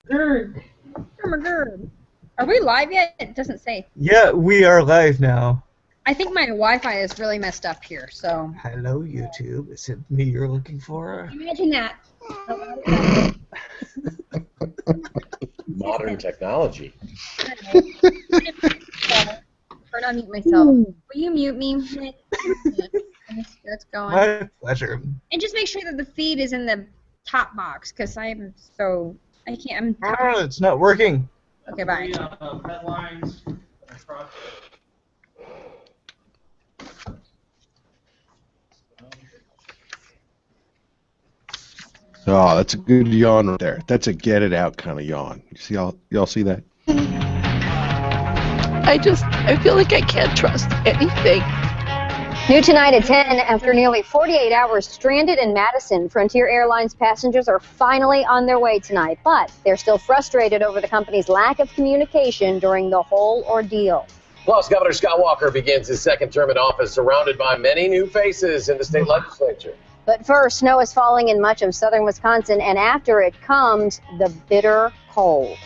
Good. Oh my god. Are we live yet? It doesn't say. Yeah, we are live now. I think my Wi-Fi is really messed up here, so. Hello, YouTube. Is it me you're looking for? Imagine that. Modern technology. Or not mute myself. Will you mute me? That's going. My pleasure. And just make sure that the feed is in the top box, because I can't. It's not working. Okay, bye. Headlines. Oh, that's a good yawn right there. That's a get it out kind of yawn. You see, y'all see that? I feel like I can't trust anything. New tonight at 10, after nearly 48 hours stranded in Madison, Frontier Airlines passengers are finally on their way tonight, but they're still frustrated over the company's lack of communication during the whole ordeal. Plus, Governor Scott Walker begins his second term in office, surrounded by many new faces in the state legislature. But first, snow is falling in much of southern Wisconsin, and after it comes the bitter cold.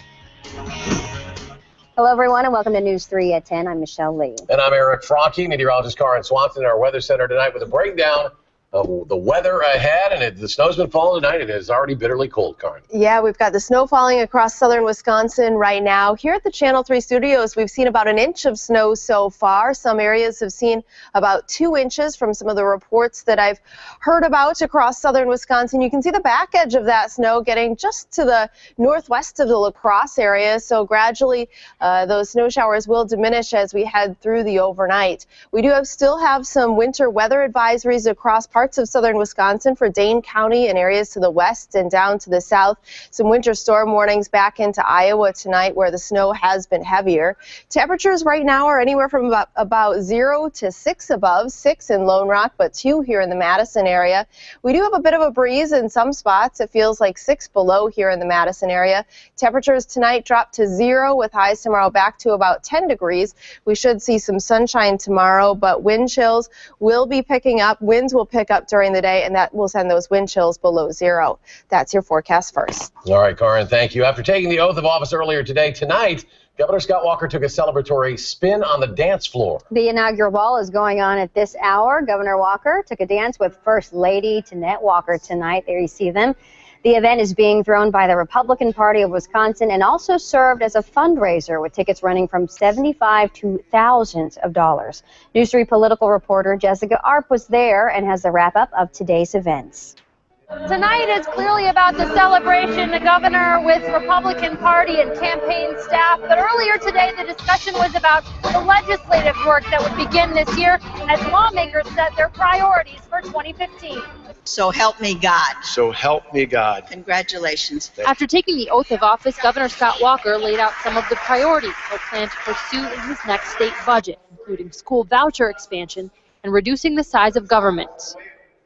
Hello, everyone, and welcome to News 3 at 10. I'm Michelle Lee. And I'm Eric Frontier, meteorologist Karen Swanson in our weather center tonight with a breakdown of the weather ahead. And the snow's been falling tonight. It is already bitterly cold, Karen. Yeah, we've got the snow falling across southern Wisconsin right now. Here at the Channel 3 studios, we've seen about an inch of snow so far. Some areas have seen about 2 inches from some of the reports that I've heard about across southern Wisconsin. You can see the back edge of that snow getting just to the northwest of the La Crosse area. So gradually, those snow showers will diminish as we head through the overnight. We do still have some winter weather advisories across parts of southern Wisconsin for Dane County and areas to the west and down to the south. Some winter storm warnings back into Iowa tonight where the snow has been heavier. Temperatures right now are anywhere from about 0 to 6 above, 6 in Lone Rock, but 2 here in the Madison area. We do have a bit of a breeze in some spots. It feels like 6 below here in the Madison area. Temperatures tonight drop to 0 with highs tomorrow back to about 10 degrees. We should see some sunshine tomorrow, but wind chills will be picking up. Winds will pick up during the day, and that will send those wind chills below 0. That's your forecast first. All right, Karen, thank you. After taking the oath of office earlier today, tonight, Governor Scott Walker took a celebratory spin on the dance floor. The inaugural ball is going on at this hour. Governor Walker took a dance with First Lady Jeanette Walker tonight. There you see them. The event is being thrown by the Republican Party of Wisconsin and also served as a fundraiser with tickets running from $75 to thousands of dollars. News 3 political reporter Jessica Arp was there and has the wrap-up of today's events. Tonight is clearly about the celebration, the governor with Republican Party and campaign staff. But earlier today, the discussion was about the legislative work that would begin this year as lawmakers set their priorities for 2015. So help me God. So help me God. Congratulations. After taking the oath of office, Governor Scott Walker laid out some of the priorities he'll plan to pursue in his next state budget, including school voucher expansion and reducing the size of government.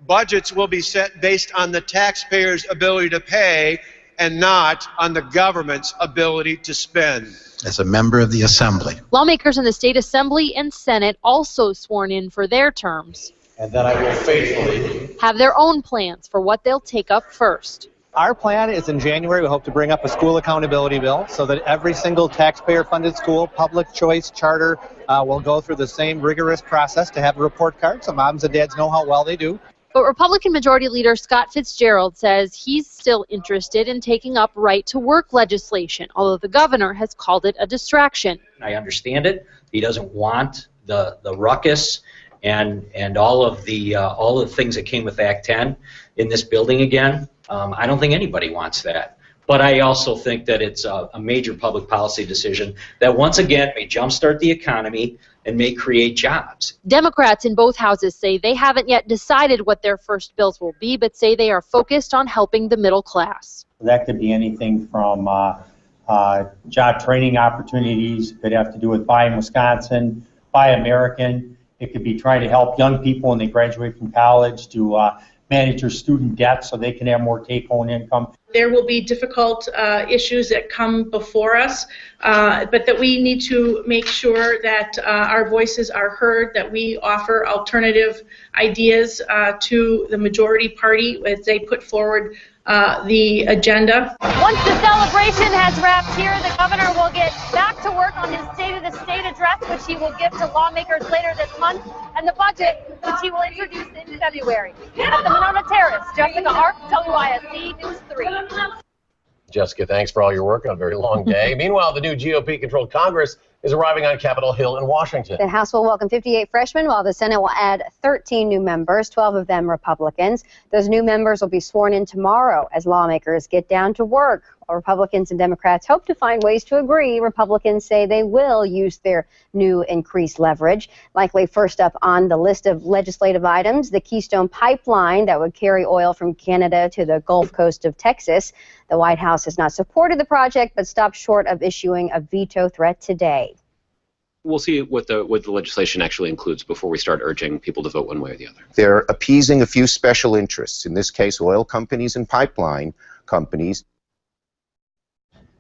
Budgets will be set based on the taxpayers' ability to pay and not on the government's ability to spend. As a member of the Assembly. Lawmakers in the State Assembly and Senate also sworn in for their terms. And that I will faithfully have their own plans for what they'll take up first. Our plan is in January, we hope to bring up a school accountability bill so that every single taxpayer-funded school, public choice, charter, will go through the same rigorous process to have a report card so moms and dads know how well they do. But Republican Majority Leader Scott Fitzgerald says he's still interested in taking up right-to-work legislation, although the governor has called it a distraction. I understand it. He doesn't want the ruckus and all of the things that came with Act 10 in this building again. I don't think anybody wants that. But I also think that it's a major public policy decision that once again may jumpstart the economy and may create jobs. Democrats in both houses say they haven't yet decided what their first bills will be, but say they are focused on helping the middle class. That could be anything from job training opportunities, could have to do with Buy in Wisconsin, Buy American. It could be trying to help young people when they graduate from college to manage their student debt so they can have more take-home income. There will be difficult issues that come before us, but that we need to make sure that our voices are heard, that we offer alternative ideas to the majority party as they put forward the agenda. Once the celebration has wrapped here, the governor will get back to work on his State of the State address, which he will give to lawmakers later this month, and the budget, which he will introduce in February. At the Monona Terrace, Jessica Arp, WISC News 3. Jessica, thanks for all your work on a very long day. Meanwhile, the new GOP-controlled Congress is arriving on Capitol Hill in Washington. The House will welcome 58 freshmen, while the Senate will add 13 new members, 12 of them Republicans. Those new members will be sworn in tomorrow as lawmakers get down to work. While Republicans and Democrats hope to find ways to agree, Republicans say they will use their new increased leverage. Likely first up on the list of legislative items, the Keystone Pipeline that would carry oil from Canada to the Gulf Coast of Texas. The White House has not supported the project, but stopped short of issuing a veto threat today. We'll see what the legislation actually includes before we start urging people to vote one way or the other. They're appeasing a few special interests, in this case oil companies and pipeline companies.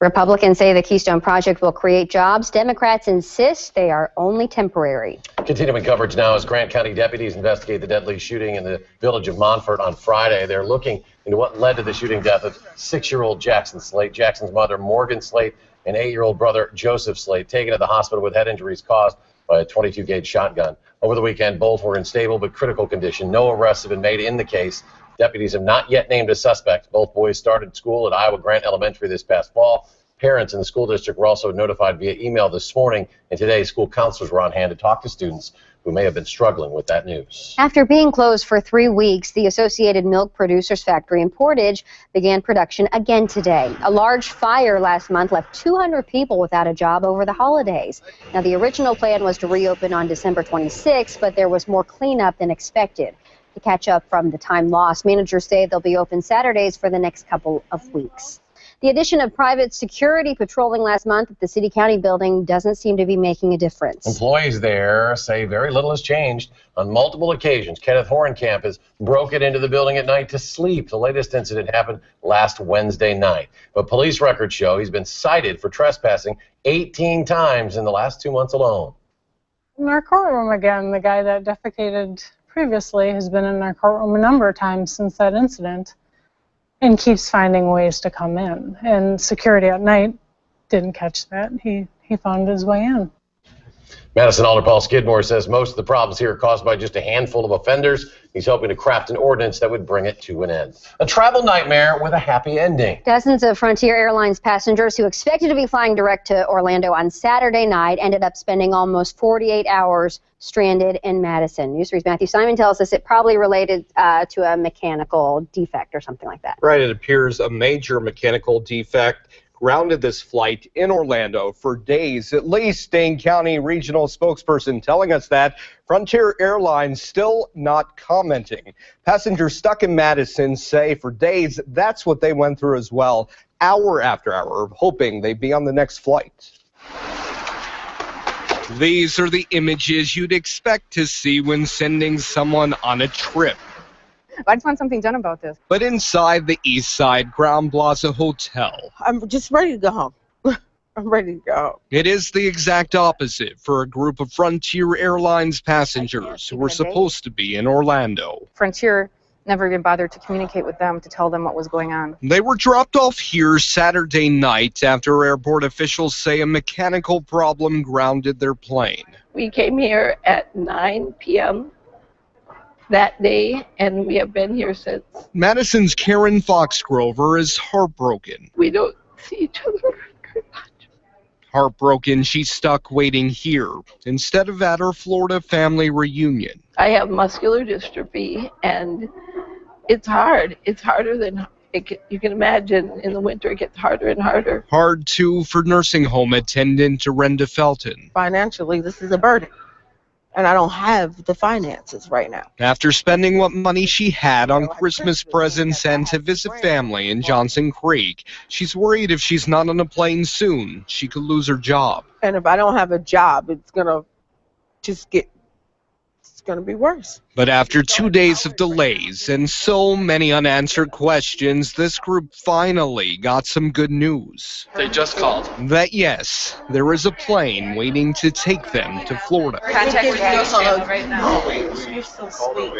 Republicans say the Keystone Project will create jobs. Democrats insist they are only temporary. Continuing coverage now as Grant County deputies investigate the deadly shooting in the village of Montfort on Friday. They're looking into what led to the shooting death of 6-year-old Jackson Slate, Jackson's mother Morgan Slate, and 8-year-old brother Joseph Slate, taken to the hospital with head injuries caused by a .22 gauge shotgun. Over the weekend, both were in stable but critical condition. No arrests have been made in the case. Deputies have not yet named a suspect. Both boys started school at Iowa Grant Elementary this past fall. Parents in the school district were also notified via email this morning, and today school counselors were on hand to talk to students who may have been struggling with that news. After being closed for 3 weeks, the Associated Milk Producers Factory in Portage began production again today. A large fire last month left 200 people without a job over the holidays. Now, the original plan was to reopen on December 26, but there was more cleanup than expected. To catch up from the time lost, managers say they'll be open Saturdays for the next couple of weeks. The addition of private security patrolling last month at the city-county building doesn't seem to be making a difference. Employees there say very little has changed. On multiple occasions, Kenneth Hornkamp has broken into the building at night to sleep. The latest incident happened last Wednesday night. But police records show he's been cited for trespassing 18 times in the last 2 months alone. In our courtroom again, the guy that defecated previously has been in our courtroom a number of times since that incident, and keeps finding ways to come in. And security at night didn't catch that. He found his way in. Madison Alder Paul Skidmore says most of the problems here are caused by just a handful of offenders. He's hoping to craft an ordinance that would bring it to an end. A travel nightmare with a happy ending. Dozens of Frontier Airlines passengers who expected to be flying direct to Orlando on Saturday night ended up spending almost 48 hours stranded in Madison. News 3's Matthew Simon tells us it probably related to a mechanical defect or something like that. Right, it appears a major mechanical defect grounded this flight in Orlando for days, at least. Dane County regional spokesperson telling us that Frontier Airlines still not commenting. Passengers stuck in Madison say for days that's what they went through as well, hour after hour, hoping they'd be on the next flight. These are the images you'd expect to see when sending someone on a trip. I just want something done about this. But inside the East Side Ground Plaza Hotel, I'm just ready to go home. I'm ready to go. It is the exact opposite for a group of Frontier Airlines passengers who were supposed to be in Orlando. Frontier never even bothered to communicate with them to tell them what was going on. They were dropped off here Saturday night after airport officials say a mechanical problem grounded their plane. We came here at 9 p.m. that day, and we have been here since. Madison's Karen Foxgrover is heartbroken. We don't see each other very much. Heartbroken, she's stuck waiting here instead of at her Florida family reunion. I have muscular dystrophy, and it's hard. It's harder than you can imagine. In the winter, it gets harder and harder. Hard, too, for nursing home attendant Renda Felton. Financially, this is a burden, and I don't have the finances right now. After spending what money she had on Christmas presents and to visit family in Johnson Creek, she's worried if she's not on a plane soon, she could lose her job. And if I don't have a job, it's going to be worse. But after 2 days of delays and so many unanswered questions, this group finally got some good news. They just called. That yes, there is a plane waiting to take them to Florida. Contact with me right now. You're so sweet.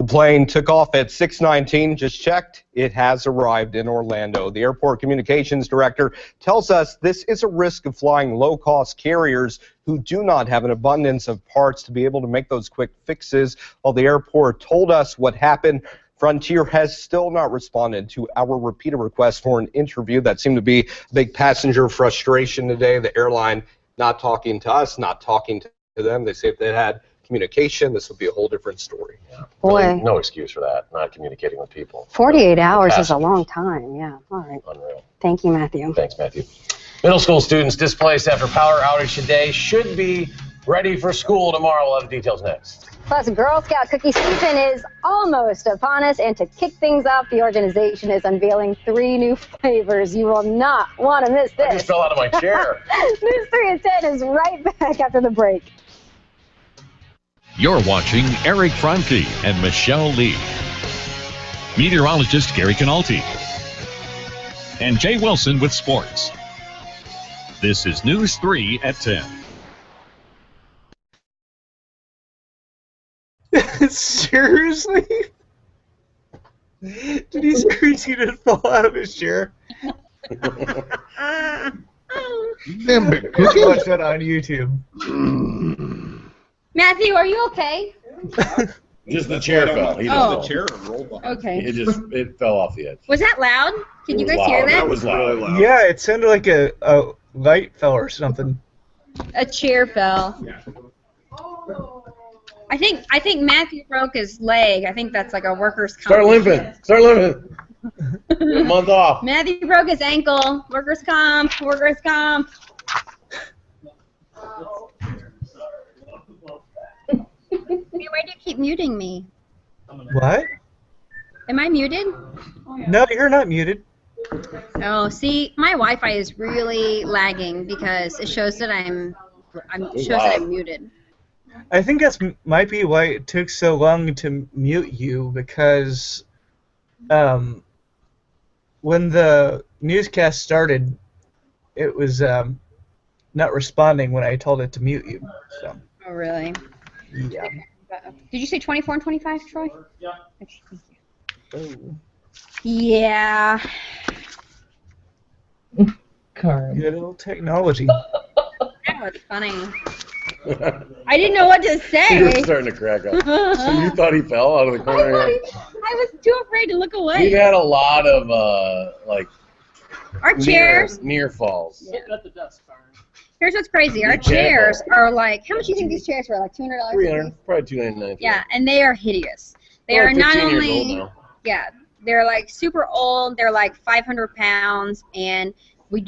The plane took off at 6:19, just checked. It has arrived in Orlando. The airport communications director tells us this is a risk of flying low-cost carriers who do not have an abundance of parts to be able to make those quick fixes. While the airport told us what happened, Frontier has still not responded to our repeated request for an interview. That seemed to be a big passenger frustration today. The airline not talking to us, not talking to them. They say if they had communication, this would be a whole different story. Yeah. Boy. Really, no excuse for that, not communicating with people. 48 hours is a long time, yeah. All right. Unreal. Thank you, Matthew. Thanks, Matthew. Middle school students displaced after power outage today should be ready for school tomorrow. We'll have the details next. Plus, Girl Scout cookie season is almost upon us, and to kick things off, the organization is unveiling 3 new flavors. You will not want to miss this. I just fell out of my chair. News 3 at 10 is right back after the break. You're watching Eric Franke and Michelle Lee, meteorologist Gary Canalti, and Jay Wilson with sports. This is News 3 at 10. Seriously? Did he seriously just fall out of his chair? Watch that on YouTube. Matthew, are you okay? Just the chair fell. He Oh. just the chair rolled behind. Okay. It fell off the edge. Was that loud? Can you guys Loud. hear that? That was really loud. Yeah, it sounded like a light fell or something. A chair fell. I think Matthew broke his leg. I think that's like a worker's comp. Start limping. Start limping. A month off. Matthew broke his ankle. Workers' comp. Workers' comp. Why do you keep muting me? What? Am I muted? No, you're not muted. Oh, see, my Wi-Fi is really lagging because it shows that I'm muted. I think that's might be why it took so long to mute you, because when the newscast started, it was not responding when I told it to mute you. So. Oh, really? Yeah. Did you say 24 and 25, Troy? Yeah. Oh. Yeah. Good old technology. That was funny. I didn't know what to say. You were starting to crack up. So you thought he fell out of the corner? I was too afraid to look away. We've had a lot of like Our chairs. near falls. Yeah. Here's what's crazy. Our chairs are like, how much do you think these chairs were? Like $200? 300, probably $299. Yeah, and they are hideous. They They're are not 15 years only, old now. yeah, they're like super old. They're like 500 pounds, and we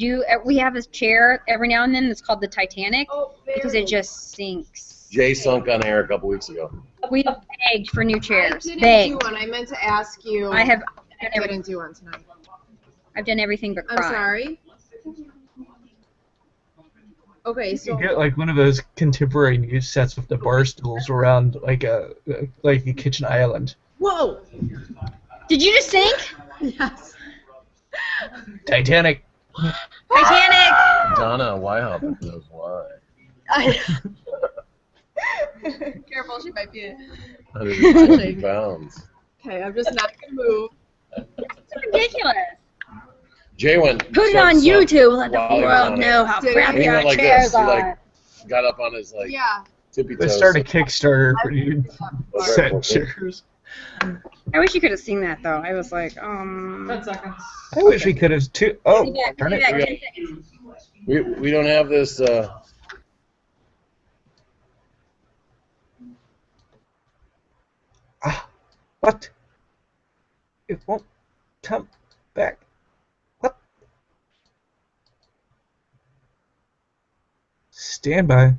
have this chair every now and then that's called the Titanic because it just sinks. Jay sunk on air a couple weeks ago. We begged for new chairs. I didn't Begged. do one. I meant to ask you. I have I didn't do one tonight. I've done everything but I'm cry. sorry. Okay, so You get like one of those contemporary news sets with the bar stools around like a kitchen island. whoa. Did you just sink? Yes. Titanic. Titanic. Donna Wyhop knows why. Careful, she might be. 150 pounds. Okay, I'm just not gonna move. It's ridiculous. Jay went. Put it on YouTube. Let the while he was world on know it. how Did crappy He our went like chairs this. He are. got up on his like Yeah. tippy They toes. started a Kickstarter for you set chairs. I wish you could have seen that though. I was like, 10 seconds. I wish we could have too. Oh, Give me that- turn give me that it. 10 seconds. We don't have this. What? It won't come back. What? Stand by.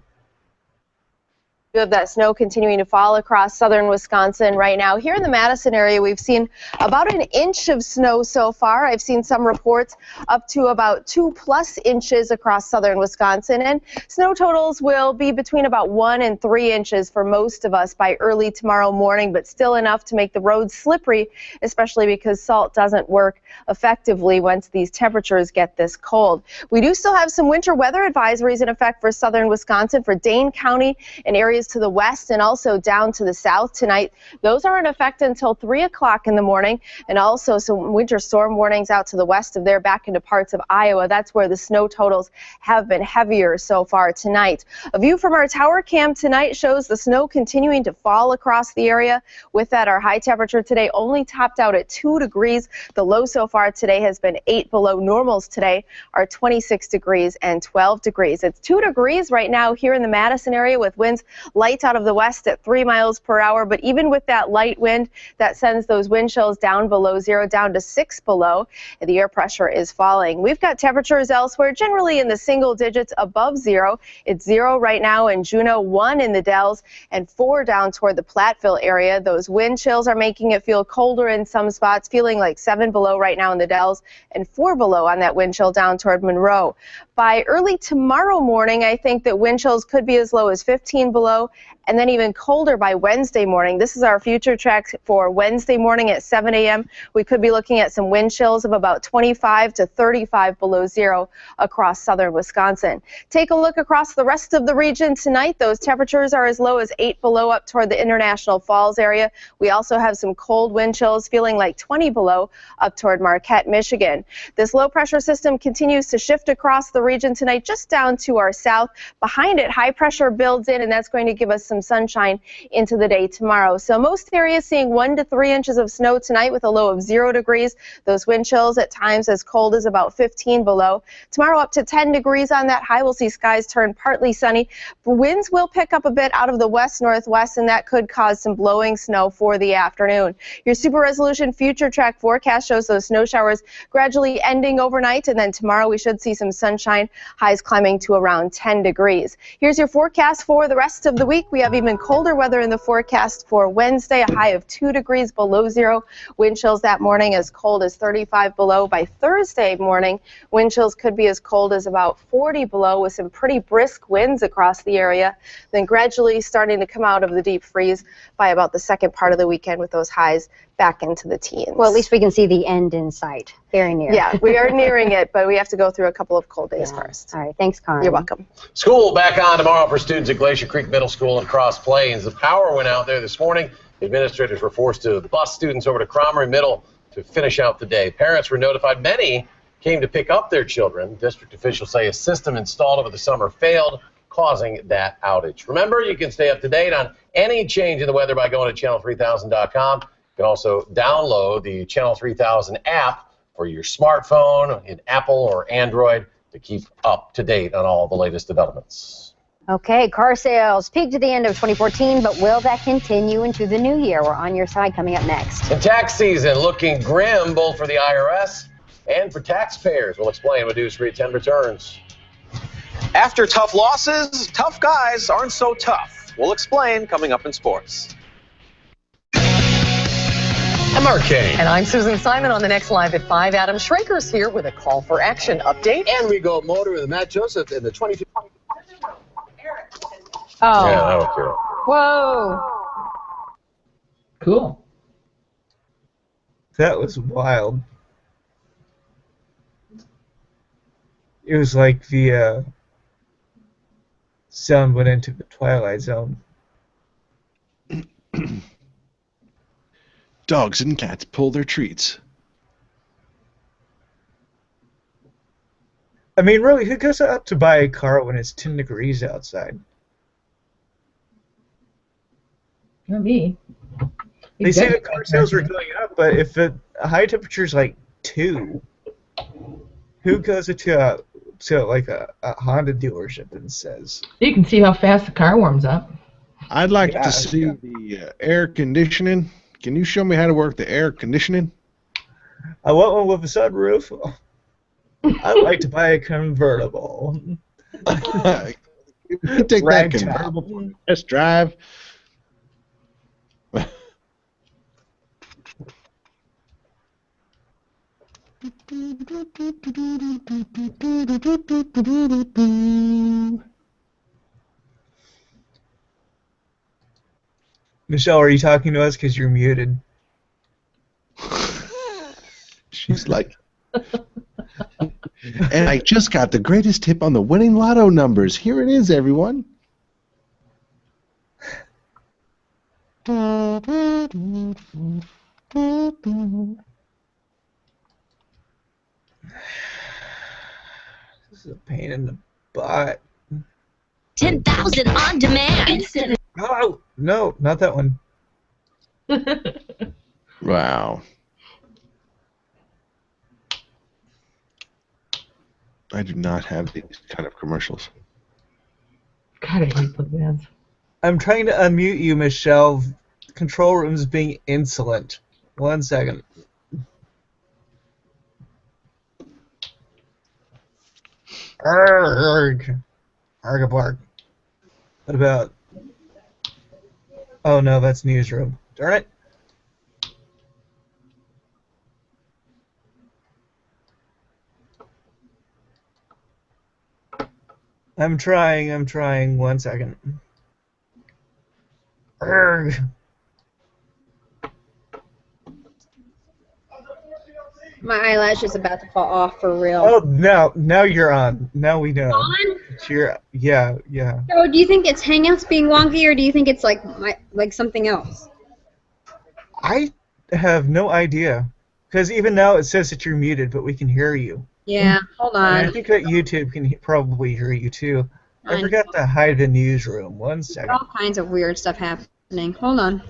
You have that snow continuing to fall across southern Wisconsin right now. Here in the Madison area, we've seen about an inch of snow so far. I've seen some reports up to about 2+ inches across southern Wisconsin, and snow totals will be between about 1 and 3 inches for most of us by early tomorrow morning, but still enough to make the roads slippery, especially because salt doesn't work effectively once these temperatures get this cold. We do still have some winter weather advisories in effect for southern Wisconsin, for Dane County and areas areas to the west and also down to the south tonight. Those are in effect until 3 o'clock in the morning, and also some winter storm warnings out to the west of there back into parts of Iowa. That's where the snow totals have been heavier so far tonight. A view from our tower cam tonight shows the snow continuing to fall across the area. With that, our high temperature today only topped out at 2 degrees. The low so far today has been 8 below. Normals today are 26 degrees and 12 degrees. It's 2 degrees right now here in the Madison area with winds light out of the west at 3 miles per hour. But even with that light wind, that sends those wind chills down below zero, down to 6 below. And the air pressure is falling. We've got temperatures elsewhere generally in the single digits above zero. It's 0 right now in Juneau, 1 in the Dells, and 4 down toward the Platteville area. Those wind chills are making it feel colder in some spots, feeling like 7 below right now in the Dells and 4 below on that wind chill down toward Monroe. By early tomorrow morning, I think that wind chills could be as low as 15 below, and then even colder by Wednesday morning. This is our future track for Wednesday morning at 7 a.m. We could be looking at some wind chills of about 25 to 35 below zero across southern Wisconsin. Take a look across the rest of the region tonight. Those temperatures are as low as 8 below up toward the International Falls area. We also have some cold wind chills feeling like 20 below up toward Marquette, Michigan. This low pressure system continues to shift across the region tonight just down to our south. Behind it, high pressure builds in, and that's going to give us some sunshine into the day tomorrow. So most areas seeing 1 to 3 inches of snow tonight with a low of 0 degrees. Those wind chills at times as cold as about 15 below. Tomorrow up to 10 degrees on that high. We'll see skies turn partly sunny. Winds will pick up a bit out of the west-northwest, and that could cause some blowing snow for the afternoon. Your super resolution future track forecast shows those snow showers gradually ending overnight, and then tomorrow we should see some sunshine, highs climbing to around 10 degrees. Here's your forecast for the rest of the week. We have even colder weather in the forecast for Wednesday, a high of 2 degrees below zero. Wind chills that morning as cold as 35 below. By Thursday morning, wind chills could be as cold as about 40 below with some pretty brisk winds across the area. Then gradually starting to come out of the deep freeze by about the second part of the weekend with those highs back into the teens. Well, at least we can see the end in sight. Very near. Yeah, we are nearing it, but we have to go through a couple of cold days first. All right, thanks, Karen. You're welcome. School back on tomorrow for students at Glacier Creek Middle School in Cross Plains. The power went out there this morning. The administrators were forced to bus students over to Cromery Middle to finish out the day. Parents were notified. Many came to pick up their children. District officials say a system installed over the summer failed, causing that outage. Remember, you can stay up to date on any change in the weather by going to channel3000.com. You can also download the Channel 3000 app for your smartphone in Apple or Android to keep up to date on all the latest developments. Okay, car sales peaked at the end of 2014, but will that continue into the new year? We're on your side coming up next. And tax season looking grim both for the IRS and for taxpayers. We'll explain when News 3 at 10 returns. After tough losses, tough guys aren't so tough. We'll explain coming up in sports. I'm Mark Kane. And I'm Susan Simon on the next Live at 5. Adam Schraker's here with a call for action update. And we go motor with Matt Joseph in the 22. Oh. Yeah, that was cool. Whoa. Cool. That was wild. It was like the sound went into the Twilight Zone. Dogs and cats pull their treats. I mean, really, who goes out to buy a car when it's 10 degrees outside? Not me. They say the car sales are going up, but if the high temperature is like 2, who goes to like a Honda dealership and says? You can see how fast the car warms up. I'd like to see the air conditioning. Can you show me how to work the air conditioning? I want one with a sunroof. I'd like to buy a convertible. You take that convertible for a test drive. Michelle, are you talking to us because you're muted? She's like... And I just got the greatest tip on the winning lotto numbers. Here it is, everyone. This is a pain in the butt. 10,000 on demand. Oh, no, not that one. Wow. I do not have these kind of commercials. God, I hate those ads. I'm trying to unmute you, Michelle. Control room's being insolent. 1 second. Arg. Arg bark. What about... Oh no, that's newsroom. Darn it. I'm trying. 1 second. Arg. My eyelash is about to fall off for real. Oh, now you're on. Now we know. On? Yeah. So, do you think it's Hangouts being wonky, or do you think it's like something else? I have no idea. Because even now it says that you're muted, but we can hear you. Yeah, hold on. And I think that YouTube can probably hear you too. I forgot to hide the newsroom. 1 second. All kinds of weird stuff happening. Hold on.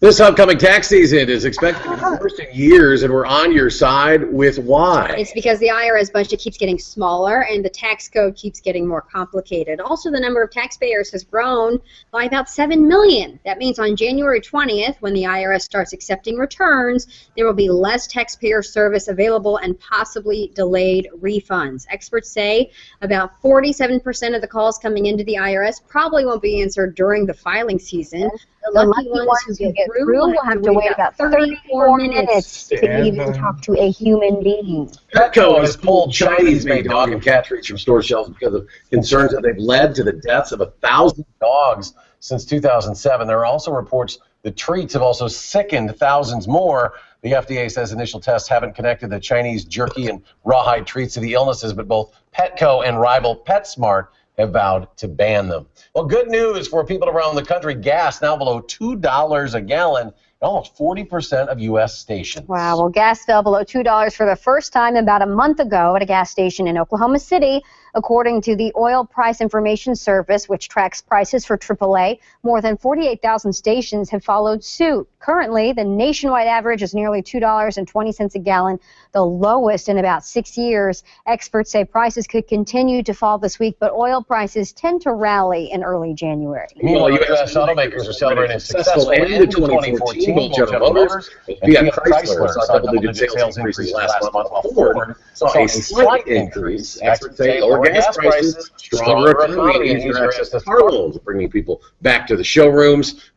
This upcoming tax season is expected to be the first in years, and we're on your side with why. It's because the IRS budget keeps getting smaller and the tax code keeps getting more complicated. Also, the number of taxpayers has grown by about 7 million. That means on January 20th, when the IRS starts accepting returns, there will be less taxpayer service available and possibly delayed refunds. Experts say about 47% of the calls coming into the IRS probably won't be answered during the filing season. The lucky ones who get through will have to wait about 34 minutes to even talk to a human being. Petco has pulled Chinese-made dog and cat treats from store shelves because of concerns that they've led to the deaths of 1,000 dogs since 2007. There are also reports the treats have also sickened thousands more. The FDA says initial tests haven't connected the Chinese jerky and rawhide treats to the illnesses, but both Petco and rival PetSmart have vowed to ban them. Well, good news for people around the country. Gas now below $2 a gallon, almost 40% of U.S. stations. Wow, well, gas fell below $2 for the first time about a month ago at a gas station in Oklahoma City. According to the Oil Price Information Service, which tracks prices for AAA, more than 48,000 stations have followed suit. Currently, the nationwide average is nearly $2.20 a gallon, the lowest in about 6 years. Experts say prices could continue to fall this week, but oil prices tend to rally in early January. Meanwhile, U.S. automakers are celebrating a successful end to 2014. Both General Motors and Fiat Chrysler saw double-digit sales increases last month, while Ford saw a slight increase. Experts say lower gas prices, stronger economy, and easier access to car loans, bringing people back to the showrooms.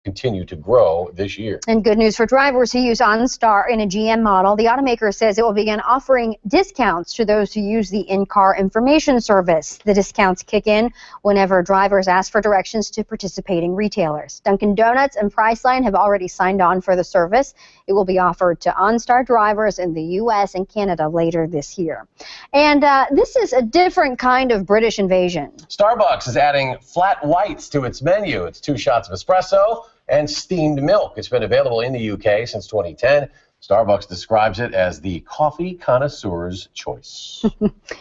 Continue to grow this year. And good news for drivers who use OnStar in a GM model. The automaker says it will begin offering discounts to those who use the in-car information service. The discounts kick in whenever drivers ask for directions to participating retailers. Dunkin' Donuts and Priceline have already signed on for the service. It will be offered to OnStar drivers in the U.S. and Canada later this year. And this is a different kind of British invasion. Starbucks is adding flat whites to its menu. It's 2 shots of espresso and steamed milk. It's been available in the UK since 2010. Starbucks describes it as the coffee connoisseur's choice.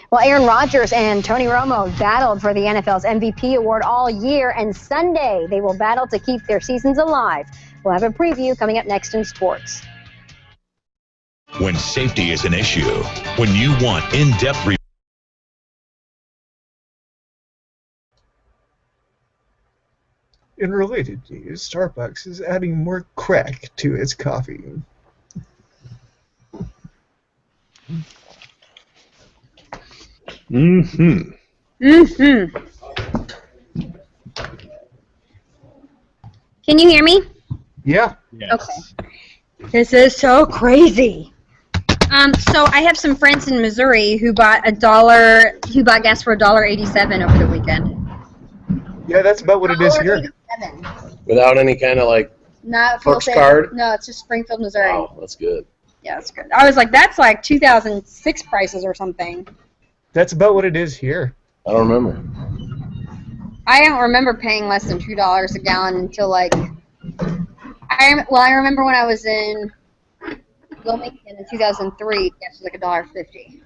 Well, Aaron Rodgers and Tony Romo battled for the NFL's MVP award all year, and Sunday they will battle to keep their seasons alive. We'll have a preview coming up next in sports. When safety is an issue, when you want in-depth In related news, Starbucks is adding more crack to its coffee. Mm-hmm. Mm-hmm. Can you hear me? Yeah. Okay. This is so crazy. So I have some friends in Missouri who bought gas for $1.87 over the weekend. Yeah, that's about what it is here. Without any kind of like Not Perks full card? No, it's just Springfield, Missouri. Oh, that's good. Yeah, that's good. I was like, that's like 2006 prices or something. That's about what it is here. I don't remember. I don't remember paying less than $2 a gallon until like I remember when I was in Wilmington in 2003. Gas was like $1.50.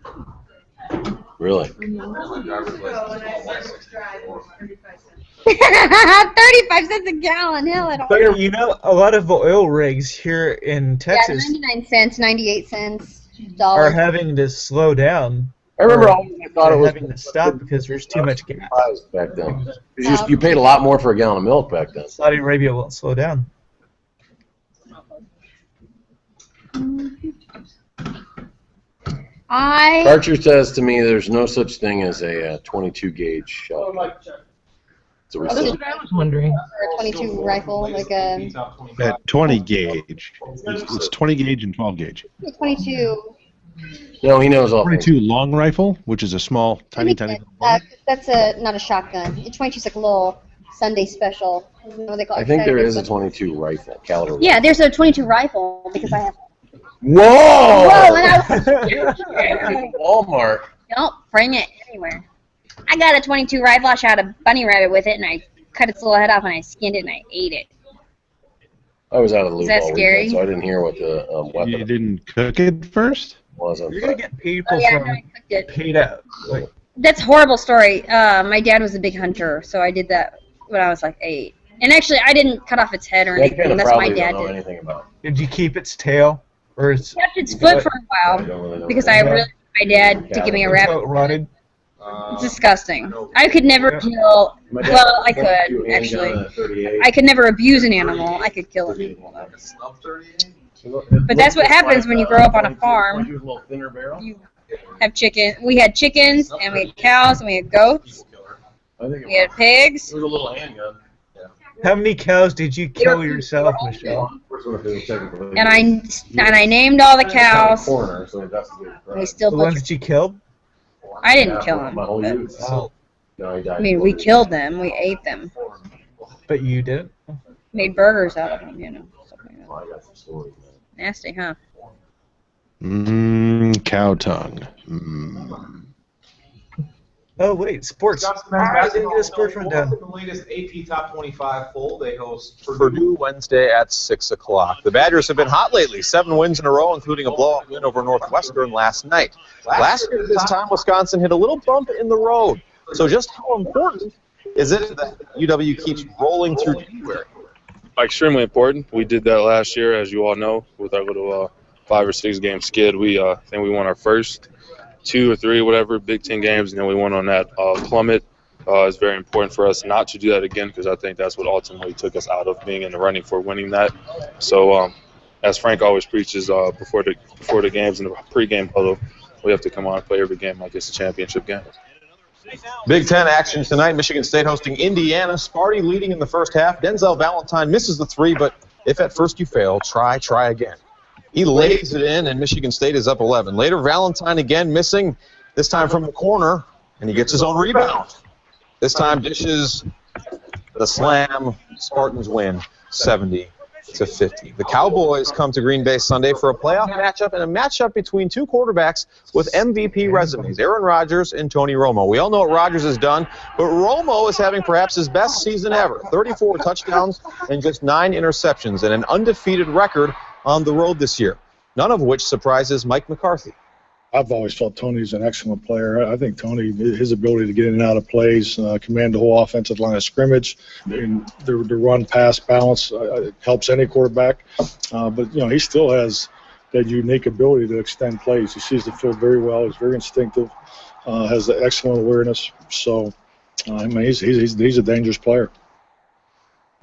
Really? 35 cents a gallon. Hell, I don't. But you know, a lot of oil rigs here in Texas 99 cents, 98 cents, are dollars. having to slow down. I remember Or always I thought it was having to stop because there's too much gas. back then. You paid a lot more for a gallon of milk back then. Saudi Arabia won't slow down. Archer says to me there's no such thing as a 22 gauge shot. It's a That's what I was wondering. Or a 22 rifle, like a At 20 gauge. It's 20 gauge and 12 gauge. 22. No, he knows all. 22 long rifle, which is a small, tiny. That's not a shotgun. A 22 is like a little Sunday special. You know what they call it? I think there is a 22 rifle, caliber. Yeah, there's a 22 rifle because I have. Whoa! Whoa! And I Walmart. Don't bring it anywhere. I got a 22 rifle. I shot a bunny rabbit with it, and I cut its little head off, and I skinned it, and I ate it. I was out of the loop Is that all scary? weekend, so I didn't hear what the weapon You didn't cook it first? was. You're gonna get people Oh, yeah, from I cooked it. paid out. Like, That's a horrible story. My dad was a big hunter, so I did that when I was like 8. And actually, I didn't cut off its head or anything. That's what my dad did. Anything about. did you keep its tail or its? Kept its foot for a while because I really wanted my dad to give me a rabbit. Until it rotted. It's disgusting. I could never kill. Well, I could actually. I could never abuse an animal. I could kill it. But that's what happens when you grow up on a farm. You have chicken. We had chickens, and we had cows, and we had goats. We had pigs. It was a little handgun. How many cows did you kill yourself, Michelle? And I named all the cows. And we still The ones that you killed? I didn't kill them. Oh, I mean, we killed them. We ate them. but you didn't. Made burgers out of them, you know. Stuff like that. Nasty, huh? Cow tongue. Oh wait, sports. I didn't get a sports rundown. The latest AP Top 25 poll. They host Purdue Wednesday at 6 o'clock. The Badgers have been hot lately. 7 wins in a row, including a blowout win over Northwestern last night. Last year at this time, Wisconsin hit a little bump in the road. So just how important is it that UW keeps rolling through January? Extremely important. We did that last year, as you all know, with our little 5 or 6 game skid. We think we won our first 2 or 3, whatever, Big Ten games, and then we went on that plummet. It's very important for us not to do that again because I think that's what ultimately took us out of being in the running for winning that. So, as Frank always preaches before the games in the pregame huddle, we have to come on and play every game like it's a championship game. Big Ten action tonight. Michigan State hosting Indiana. Sparty leading in the first half. Denzel Valentine misses the 3, but if at first you fail, try again. He lays it in, and Michigan State is up 11. Later, Valentine again missing, this time from the corner, and he gets his own rebound. This time dishes the slam. Spartans win 70-50. The Cowboys come to Green Bay Sunday for a playoff matchup and a matchup between 2 quarterbacks with MVP resumes, Aaron Rodgers and Tony Romo. We all know what Rodgers has done, but Romo is having perhaps his best season ever. 34 touchdowns and just 9 interceptions and an undefeated record on the road this year, none of which surprises Mike McCarthy. I've always felt Tony's an excellent player. I think Tony, his ability to get in and out of plays, command the whole offensive line of scrimmage, and the run-pass balance helps any quarterback. But, you know, he still has that unique ability to extend plays. He sees the field very well. He's very instinctive, has excellent awareness. So, I mean, he's a dangerous player.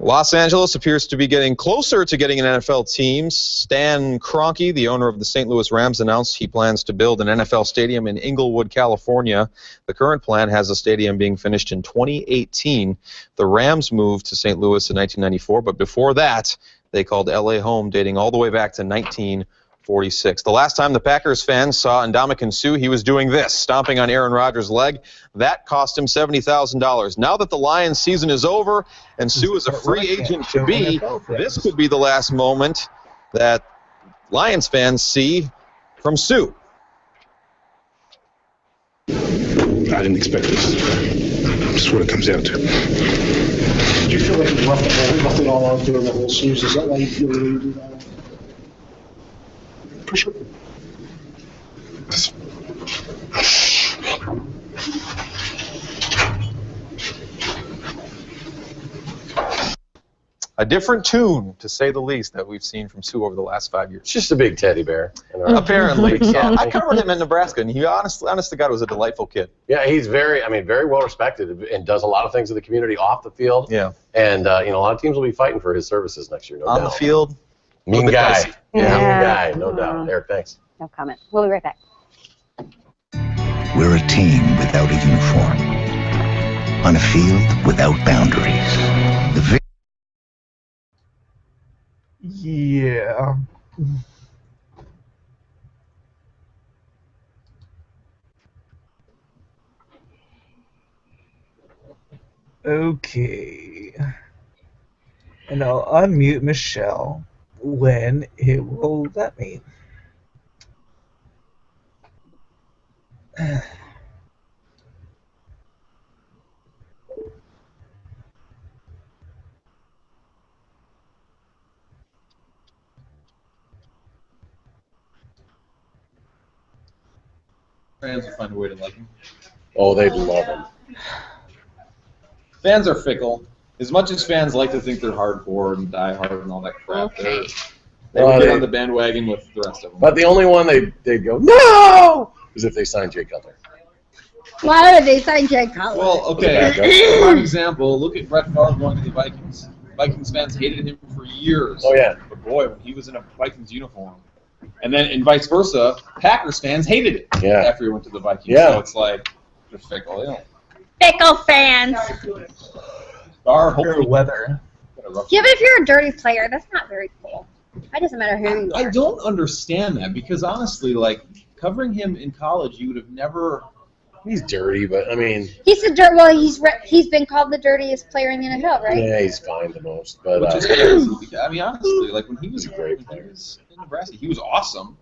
Los Angeles appears to be getting closer to getting an NFL team. Stan Kroenke, the owner of the St. Louis Rams, announced he plans to build an NFL stadium in Inglewood, California. The current plan has the stadium being finished in 2018. The Rams moved to St. Louis in 1994, but before that, they called LA home, dating all the way back to 1946. The last time the Packers fans saw Ndamukong Suh, he was doing this, stomping on Aaron Rodgers' leg. That cost him $70,000. Now that the Lions season is over and Suh is a free agent to be, this could be the last moment that Lions fans see from Suh. I didn't expect this. That's what it comes down to. Did you feel like you left it all out there in the whole series? Is that why you feel the way you do that? For sure. A different tune, to say the least, that we've seen from Sue over the last 5 years. It's just a big teddy bear. Apparently. Yeah, I covered him in Nebraska, and he honest to God was a delightful kid. Yeah, he's very well respected and does a lot of things in the community off the field. Yeah. And, a lot of teams will be fighting for his services next year, no doubt. On the field. Mean guy. Dicey. Mean Yeah. guy, no doubt. Eric, thanks. No comment. We'll be right back. We're a team without a uniform. On a field without boundaries. The Yeah. Okay. And I'll unmute Michelle when it will let me. Fans will find a way to like him. Oh, they'd love him. Fans are fickle. As much as fans like to think they're hardcore and die hard and all that crap, they would get on the bandwagon with the rest of them. But the only one they'd go, no! Is if they sign Jay Cutler. Why would they sign Jay Cutler? Well, okay, for example, look at Brett Favre going to the Vikings. Vikings fans hated him for years. Oh, yeah. But boy, when he was in a Vikings uniform. And then, and vice versa, Packers fans hated it after he went to the Vikings. Yeah. So it's like, they're fickle. You know. Fickle fans. Weather. Yeah, but if you're a dirty player, that's not very cool. It doesn't matter who you are. I don't understand that because honestly, like covering him in college, you would have never. He's dirty, but I mean. He's the dirt. Well, he's been called the dirtiest player in the NFL, right? Yeah, he's fine the most, but. Which is crazy. I mean, honestly, like when he was great when he was in Nebraska, he was awesome.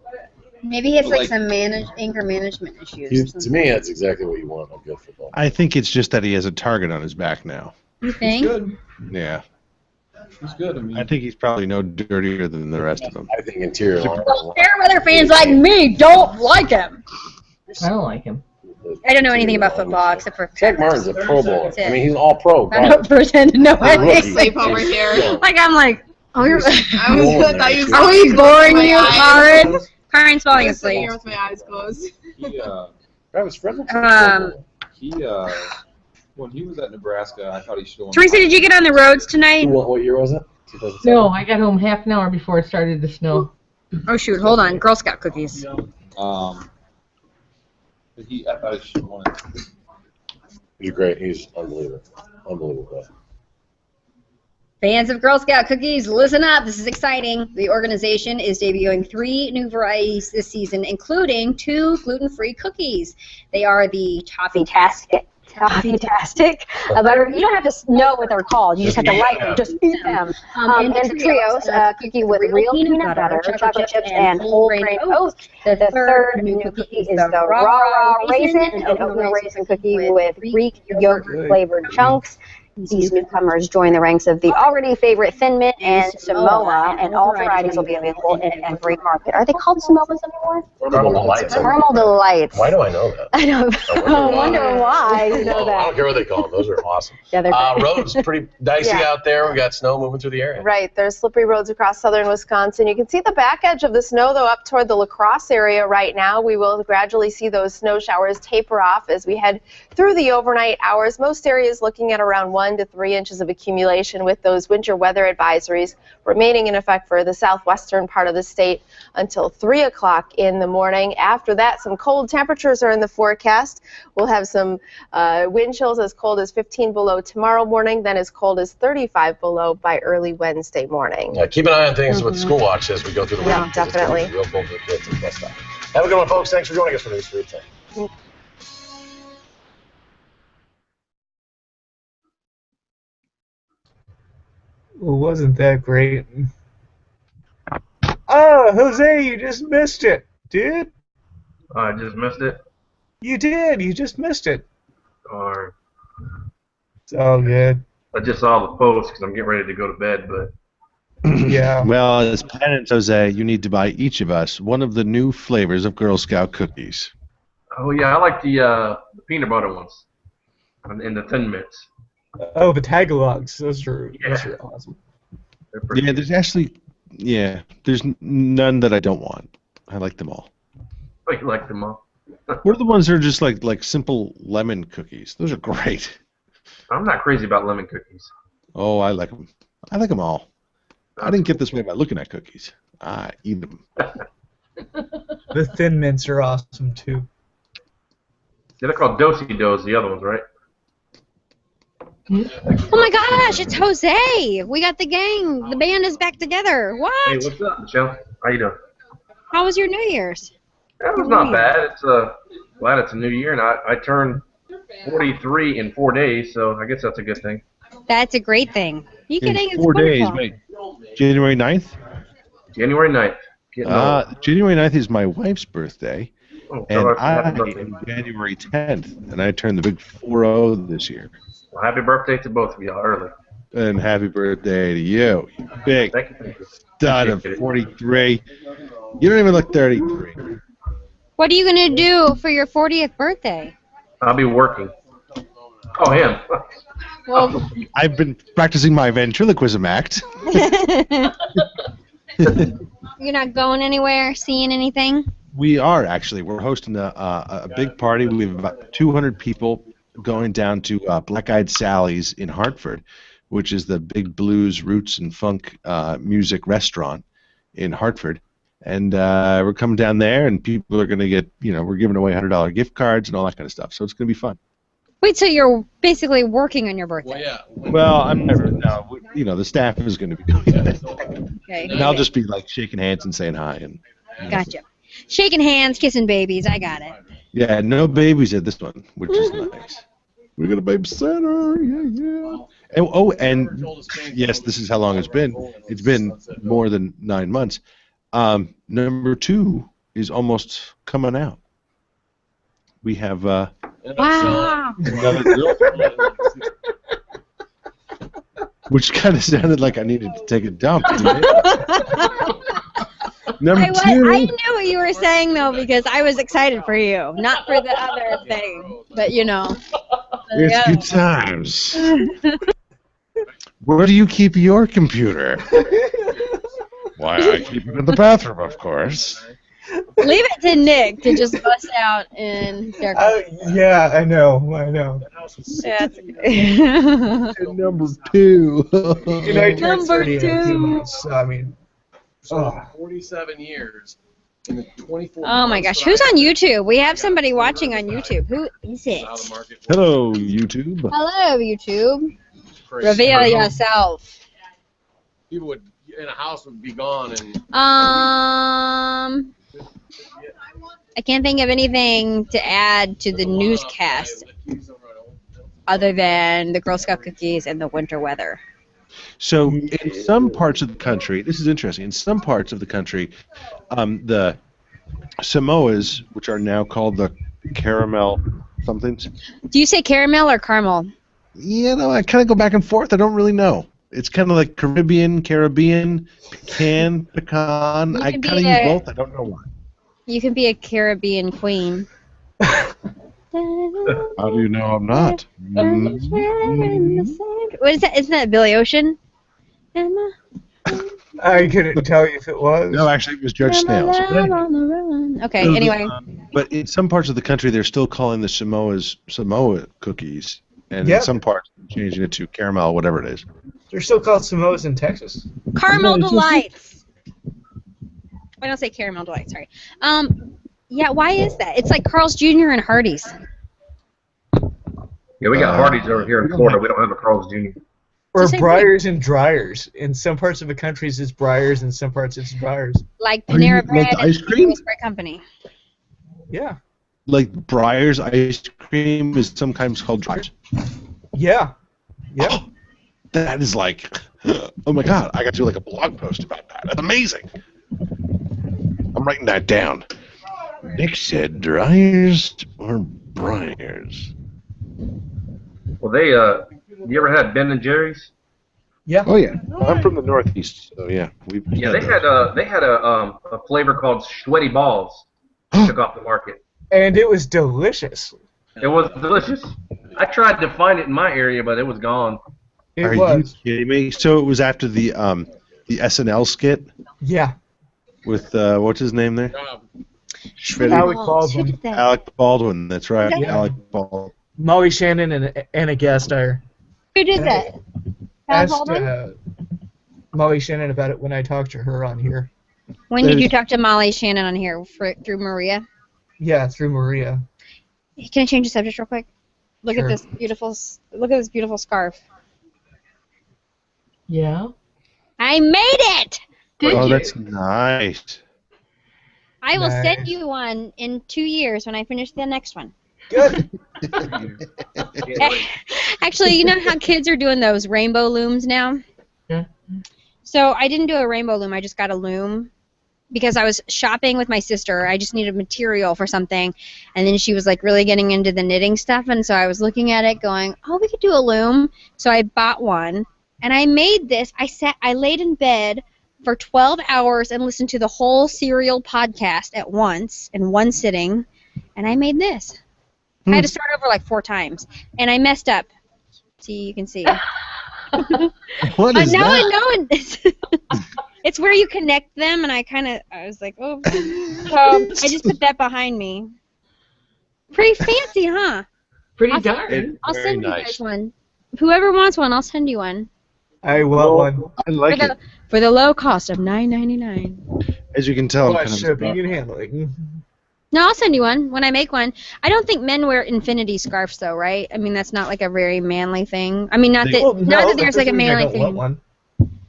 Maybe he has But, like some anger management issues. To me, that's exactly what you want on good football. I think it's just that he has a target on his back now. You think? Good. Yeah. He's good. I mean, I think he's probably no dirtier than the rest of them. I think interior line. Well, fair weather fans like me don't like him. I don't like him. I don't know anything about football except for. Zach Martin's a Pro Bowler. I mean, he's all pro. I don't pretend to know anything. Safe over here. Like I'm like, oh, you're. Are we boring you, Karen? Karen's falling asleep. Here with my eyes closed. Travis Frederick's when he was at Nebraska, I thought he should have won. Teresa, did you get on the roads tonight? What year was it? No, I got home half an hour before it started to snow. Oh shoot! Hold on, Girl Scout cookies. I thought he should have won it. He's great. He's unbelievable. Unbelievable. Fans of Girl Scout cookies, listen up. This is exciting. The organization is debuting 3 new varieties this season, including 2 gluten-free cookies. They are the Toffee-tastic. But you don't have to know what they're called. You just have to like them. Just eat them. And Trios, a cookie with real peanut butter, chocolate chips, and whole grain oats. The third new cookie is the raw raisin, an oatmeal raisin cookie with Greek yogurt flavored chunks. These newcomers join the ranks of the already favorite Thin Mint and Samoa, and all varieties will be available in every market. Are they called Samoas anymore? Caramel Delights. Caramel Delights. Why do I know that? I know. I wonder why you know that. I don't care what they call them. Those are awesome. Yeah, they're great. Roads pretty dicey out there. We got snow moving through the area. Right, there's slippery roads across southern Wisconsin. You can see the back edge of the snow, though, up toward the La Crosse area right now. We will gradually see those snow showers taper off as we head through the overnight hours. Most areas looking at around 1 to 3 inches of accumulation, with those winter weather advisories remaining in effect for the southwestern part of the state until 3 o'clock in the morning. After that, some cold temperatures are in the forecast. We'll have some wind chills as cold as 15 below tomorrow morning, then as cold as 35 below by early Wednesday morning. Keep an eye on things with School Watch as we go through the week. Yeah, definitely. Real cold for the kids and stuff. Have a good one, folks. Thanks for joining us for News 310. Well, wasn't that great? Oh, Jose, you just missed it, dude. I just missed it? You did. You just missed it. Or It's all good. I just saw the post because I'm getting ready to go to bed, but Yeah. Well, as penance, Jose, you need to buy each of us one of the new flavors of Girl Scout cookies. oh yeah, I like the peanut butter ones and the Thin Mints. Oh, the Tagalogs. Those are awesome. Yeah, there's actually, there's none that I don't want. I like them all. Oh, you like them all? What are the ones that are just like simple lemon cookies? Those are great. I'm not crazy about lemon cookies. Oh, I like them. I like them all. I didn't get this way by looking at cookies. I eat them. The Thin Mints are awesome too. They're called Do-si-dos, the other ones, right? Oh my gosh, it's Jose. We got the gang. The band is back together. What? Hey, what's up, Michelle? How you doing? How was your New Year's? That was not bad. It's glad it's a new year, and I turned 43 in 4 days, so I guess that's a good thing. That's a great thing. You In kidding? It's 4 days, wonderful. wait. January 9th? January 9th. Getting old. January 9th is my wife's birthday, Oh, and so I happy birthday. am January 10th, and I turned the big 4-0 this year. Well, happy birthday to both of y'all early. And happy birthday to you, you big Thank you. stud of 43. You don't even look 33. What are you going to do for your 40th birthday? I'll be working. Oh, him. Well, I've been practicing my ventriloquism act. you're not going anywhere, seeing anything? We are actually. We're hosting a big party. We have about 200 people going down to Black Eyed Sally's in Hartford, which is the big blues, roots, and funk music restaurant in Hartford. And we're coming down there, and people are going to get, we're giving away $100 gift cards and all that kind of stuff. So it's going to be fun. Wait, so you're basically working on your birthday? Well, I'm never. No, the staff is going to be doing it. Okay. And I'll just be like shaking hands and saying hi. And Gotcha. Shaking hands, kissing babies. I got it. yeah, no babies at this one, which is nice. We got a babysitter. Yeah. And yes, this is how long it's been. It's been more than 9 months. Number 2 is almost coming out. We have Wow. another girlfriend, which kind of sounded like I needed to take a dump. Number 2. I knew what you were saying, though, because I was excited for you. Not for the other thing, but It's good times. Where do you keep your computer? Why, I keep it in the bathroom, of course. Leave it to Nick to just bust out in their Yeah, I know. Yeah, it's okay. Number 2. I turned Number 30 in 2 2. months, so I mean. So 47 years in the 24 Oh my gosh, who's on YouTube? We have somebody watching on YouTube. Who is it? Hello, YouTube. Hello, YouTube. Crazy. Reveal yourself. People would in a house would be gone and I can't think of anything to add to the newscast other than the Girl Scout cookies and the winter weather. So in some parts of the country, this is interesting, in some parts of the country, the Samoas, which are now called the caramel somethings. Do you say caramel or caramel? I kind of go back and forth. I don't really know. It's kind of like Caribbean, pecan. I kind of use both. I don't know why. You can be a Caribbean queen. How do you know I'm not? What is that? Isn't that Billy Ocean? I couldn't tell you if it was. No, actually, it was Judge Snails. Okay, anyway. But in some parts of the country, they're still calling the Samoas Samoa cookies, and in some parts, they're changing it to caramel, whatever it is. They're still called Samoas in Texas. Caramel Delights. I don't say caramel delight, sorry. Yeah, why is that? It's like Carl's Jr. and Hardee's. Yeah, we got Hardee's over here in Florida. We don't have a Carl's Jr. Or Briars and Dryers. In some parts of the countries, it's Briars, in some parts, it's Dryers. Like Panera Bread like ice cream? and Bread Company. Yeah. Like Breyer's ice cream is sometimes called Dryers? Yeah. Yeah. Oh, that is like, oh my God, I got to do like a blog post about that. That's amazing. I'm writing that down. Nick said Dryers or Breyers. Well, You ever had Ben and Jerry's? Yeah. Oh yeah. I'm from the Northeast, so yeah. Yeah, they had a flavor called sweaty balls. Took off the market. And it was delicious. It was delicious. I tried to find it in my area, but it was gone. It Are was. you kidding me? So it was after the SNL skit Yeah. with what's his name there? Alec Baldwin. Alec Baldwin. That's right. Yeah. Alec Baldwin. Molly Shannon and a guest star. Who did that? Alec Asked Baldwin? Molly Shannon about it when I talked to her on here. When did you talk to Molly Shannon on here? Through Maria? Yeah, through Maria. Can I change the subject real quick? Look Sure. at this beautiful scarf. Yeah. I made it. That's nice. I will Nice. send you one in 2 years when I finish the next one. Good. Actually, you know how kids are doing those rainbow looms now? Yeah. So I didn't do a rainbow loom. I just got a loom because I was shopping with my sister. I just needed material for something. And then she was like really getting into the knitting stuff. And so I was looking at it going, oh, we could do a loom. So I bought one. And I made this. I laid in bed for 12 hours and listened to the whole Serial podcast at once in one sitting. And I made this. I had to start over like 4 times. And I messed up. See, you can see. What is that? No, it's where you connect them, and I was like, oh. So I just put that behind me. Pretty fancy, huh? Pretty dark. I'll send you guys one. Whoever wants one, I'll send you one. I want one. I like it. For the low cost of $9.99. As you can tell, I'm Plus kind of shipping and handling. No, I'll send you one when I make one. I don't think men wear infinity scarves, though, right? I mean, that's not like a very manly thing. I mean, not that there's like a manly thing.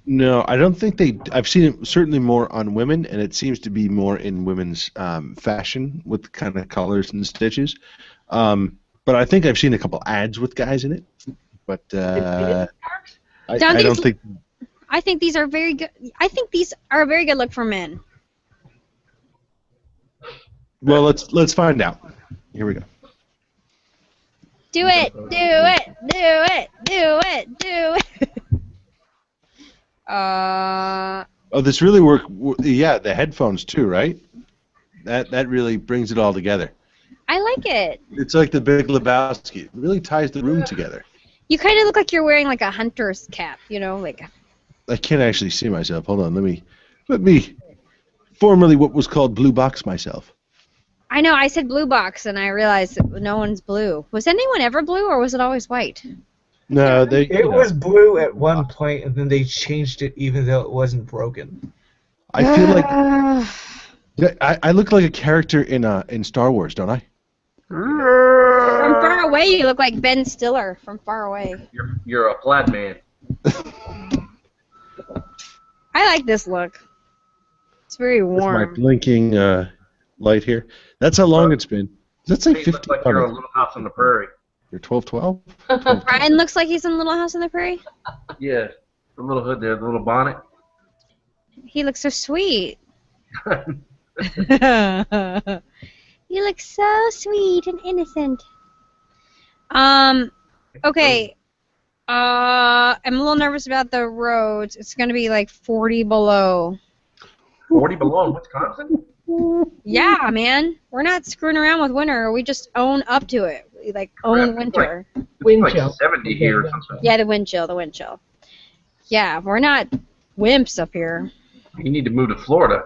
No, I don't think they. I've seen it certainly more on women, and it seems to be more in women's fashion with kind of colors and stitches. But I think I've seen a couple ads with guys in it. But I don't think. I think these are very good. I think these are a very good look for men. Well, let's find out. Here we go. Do it! Do it! Do it! Do it! Do it! Oh, this really work. Yeah, the headphones too, right? That really brings it all together. I like it. It's like the Big Lebowski. It really ties the room together. You kind of look like you're wearing like a hunter's cap, you know, like. I can't actually see myself. Hold on, let me formerly what was called blue box myself. I know, I said blue box, and I realized that no one's blue. Was anyone ever blue, or was it always white? No, It was blue at one point, and then they changed it, even though it wasn't broken. I feel like I look like a character in Star Wars, don't I? From far away, you look like Ben Stiller. From far away. You're a plaid man. I like this look. It's very With my warm. blinking light here. That's how long it's been. Does that say 50? Like you're a Little House on the Prairie. You're 1212? Brian looks like he's in Little House on the Prairie. Yeah, the little hood there, the little bonnet. He looks so sweet. You look so sweet and innocent. Okay. I'm a little nervous about the roads. It's going to be like 40 below. 40 below in Wisconsin? Yeah, man. We're not screwing around with winter. We just own up to it. We like own winter. Wind chill. 70 here or something. Yeah, the wind chill. Yeah, we're not wimps up here. You need to move to Florida.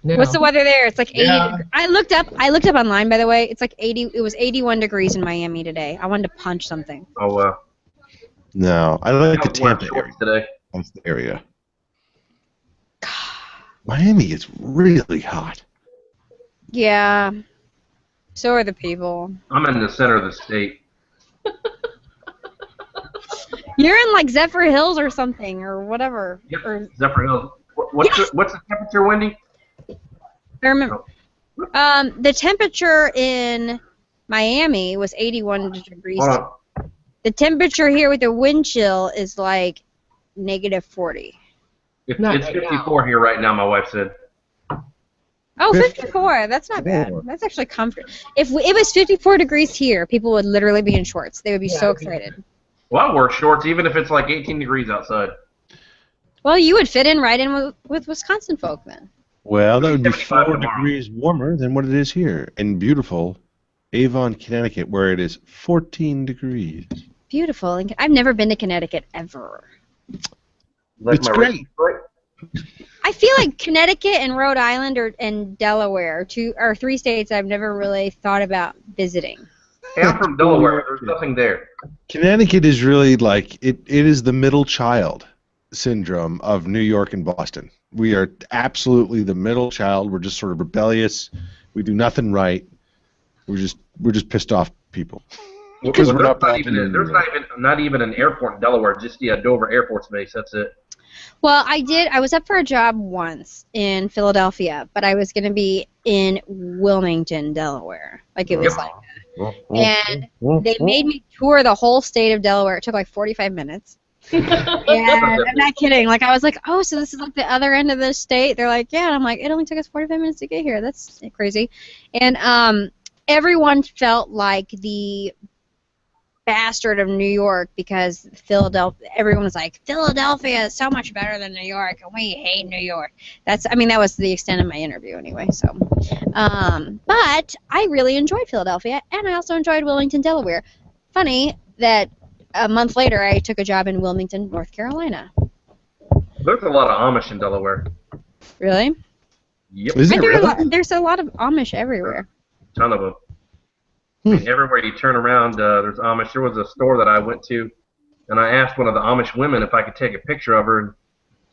No. What's the weather there? It's like 80. Yeah. I looked up online, by the way. It's like 80. It was 81 degrees in Miami today. I wanted to punch something. Oh wow. No, I like the I was wearing Tampa shorts area. today. That's the area. Miami is really hot. Yeah. So are the people. I'm in the center of the state. You're in like Zephyr Hills or something or whatever. Yep. Or, Zephyr Hills. What's the temperature, Wendy? I remember. The temperature in Miami was 81 degrees. Hold on. The temperature here with the wind chill is like -40. It's 54 here right now, my wife said. Oh, 54. That's not bad. That's actually comfortable. If it was 54 degrees here, people would literally be in shorts. They would be so excited. Well, I wear shorts even if it's like 18 degrees outside. Well, you would fit in right in with Wisconsin folk then. Well, that would be 75 4 tomorrow. degrees warmer than what it is here in beautiful Avon, Connecticut, where it is 14 degrees. Beautiful. I've never been to Connecticut ever. It's great. I feel like Connecticut and Rhode Island and Delaware are 3 states I've never really thought about visiting. Hey, I'm from Delaware. There's nothing there. Connecticut is really like it is the middle child syndrome of New York and Boston. We are absolutely the middle child. We're just sort of rebellious. We do nothing right. We're just pissed off people. Because Well, we're not there's not even an airport in Delaware, just the Dover Air Force Base. That's it. Well, I was up for a job once in Philadelphia, but I was going to be in Wilmington, Delaware. Like it was like and they made me tour the whole state of Delaware. It took like 45 minutes. And I'm not kidding. Like I was like, oh, so this is like the other end of the state. They're like, yeah. And I'm like, it only took us 45 minutes to get here. That's crazy. And everyone felt like the bastard of New York because Philadelphia. Everyone was like, Philadelphia is so much better than New York, and we hate New York. That was the extent of my interview anyway. So, but I really enjoyed Philadelphia, and I also enjoyed Wilmington, Delaware. Funny that a month later I took a job in Wilmington, North Carolina. There's a lot of Amish in Delaware. Really? Yep. There's a lot of Amish everywhere. Ton of them. I mean, everywhere you turn around, there's Amish. There was a store that I went to, and I asked one of the Amish women if I could take a picture of her, and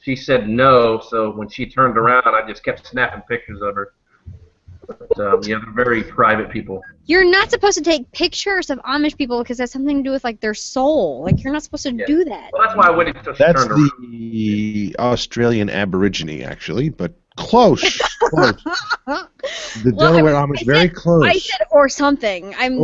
she said no. So when she turned around, I just kept snapping pictures of her. But, yeah, they're very private people. You're not supposed to take pictures of Amish people because that's something to do with like their soul. Like you're not supposed to do that. Well, that's why I waited until she That's turned around. the Australian Aborigine, actually, but close. Close. The Delaware Amish, very close. I said or something. I'm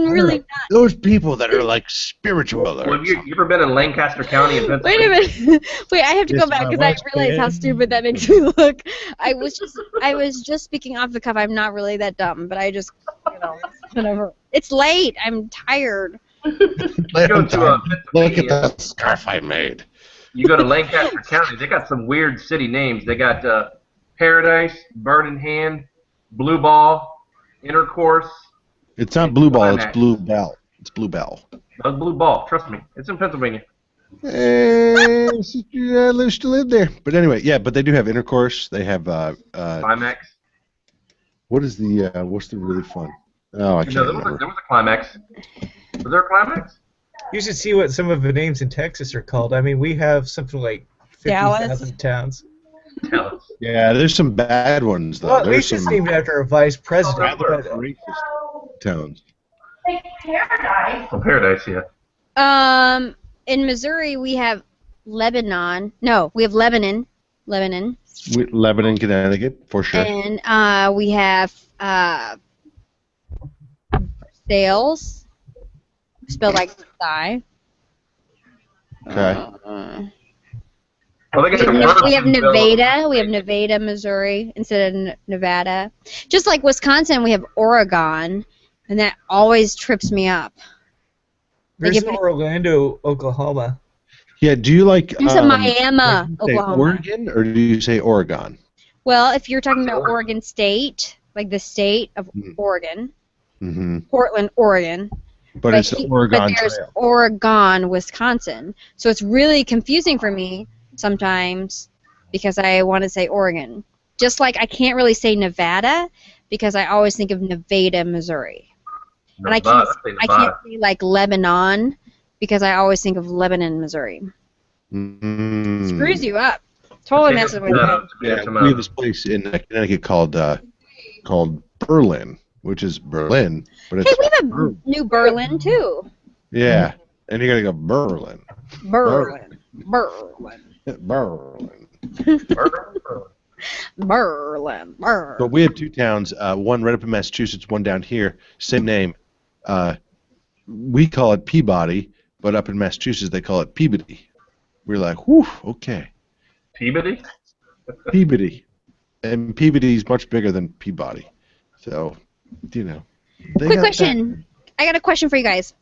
really not. Those people that are like spiritual. Well, have you ever been in Lancaster County in Pennsylvania? Wait a minute. Wait, I have to go Yes, back my because I wife's realize how dead. stupid that makes me look. I was just speaking off the cuff. I'm not really that dumb, but I just, whatever. It's late. I'm tired. Go to Look at the scarf I made. You go to Lancaster County, they got some weird city names. They got Paradise, Bird in Hand, Blue Ball, Intercourse. It's not Blue Ball, it's Climax. Blue Bell. It's Blue Bell. Blue Ball, trust me. It's in Pennsylvania. I used to live there. But anyway, yeah, but they do have Intercourse. They have Climax. what's the really fun? Oh, I can't remember. There was a Climax. Was there a Climax? You should see what some of the names in Texas are called. I mean, we have something like 50,000 towns. Yeah, there's some bad ones though. Well, at There's least it's some named after a vice president. rather but- racist towns. Paradise. Oh, Paradise, yeah. In Missouri we have Lebanon. No, we have Lebanon. Lebanon. Lebanon, Connecticut, for sure. And we have Sales, spelled like thigh. Okay. We have Nevada. We have Nevada, Missouri, instead of Nevada. Just like Wisconsin, we have Oregon, and that always trips me up. There's no Orlando, Oklahoma. Yeah, do you like There's a Miami, say Oklahoma. Oregon, or do you say Oregon? Well, if you're talking about Oregon State, like the state of Oregon, Mm-hmm. Portland, Oregon. But it's the Oregon But there's Trail. Oregon, Wisconsin. So it's really confusing for me sometimes because I want to say Oregon. Just like I can't really say Nevada because I always think of Nevada, Missouri. And I can't say like Lebanon because I always think of Lebanon, Missouri. Mm. Screws you up. Totally messes with you. Yeah, we have this place in Connecticut called Berlin, which is Berlin, but it's Hey, we have a New Berlin too. yeah, and you gotta go Berlin. Berlin. Berlin. But we have two towns, one right up in Massachusetts, one down here, same name. We call it Peabody, but up in Massachusetts they call it Peabody. We're like, whew, okay. Peabody? Peabody. And Peabody's much bigger than Peabody. So, you know. they Quick got question. I got a question for you guys.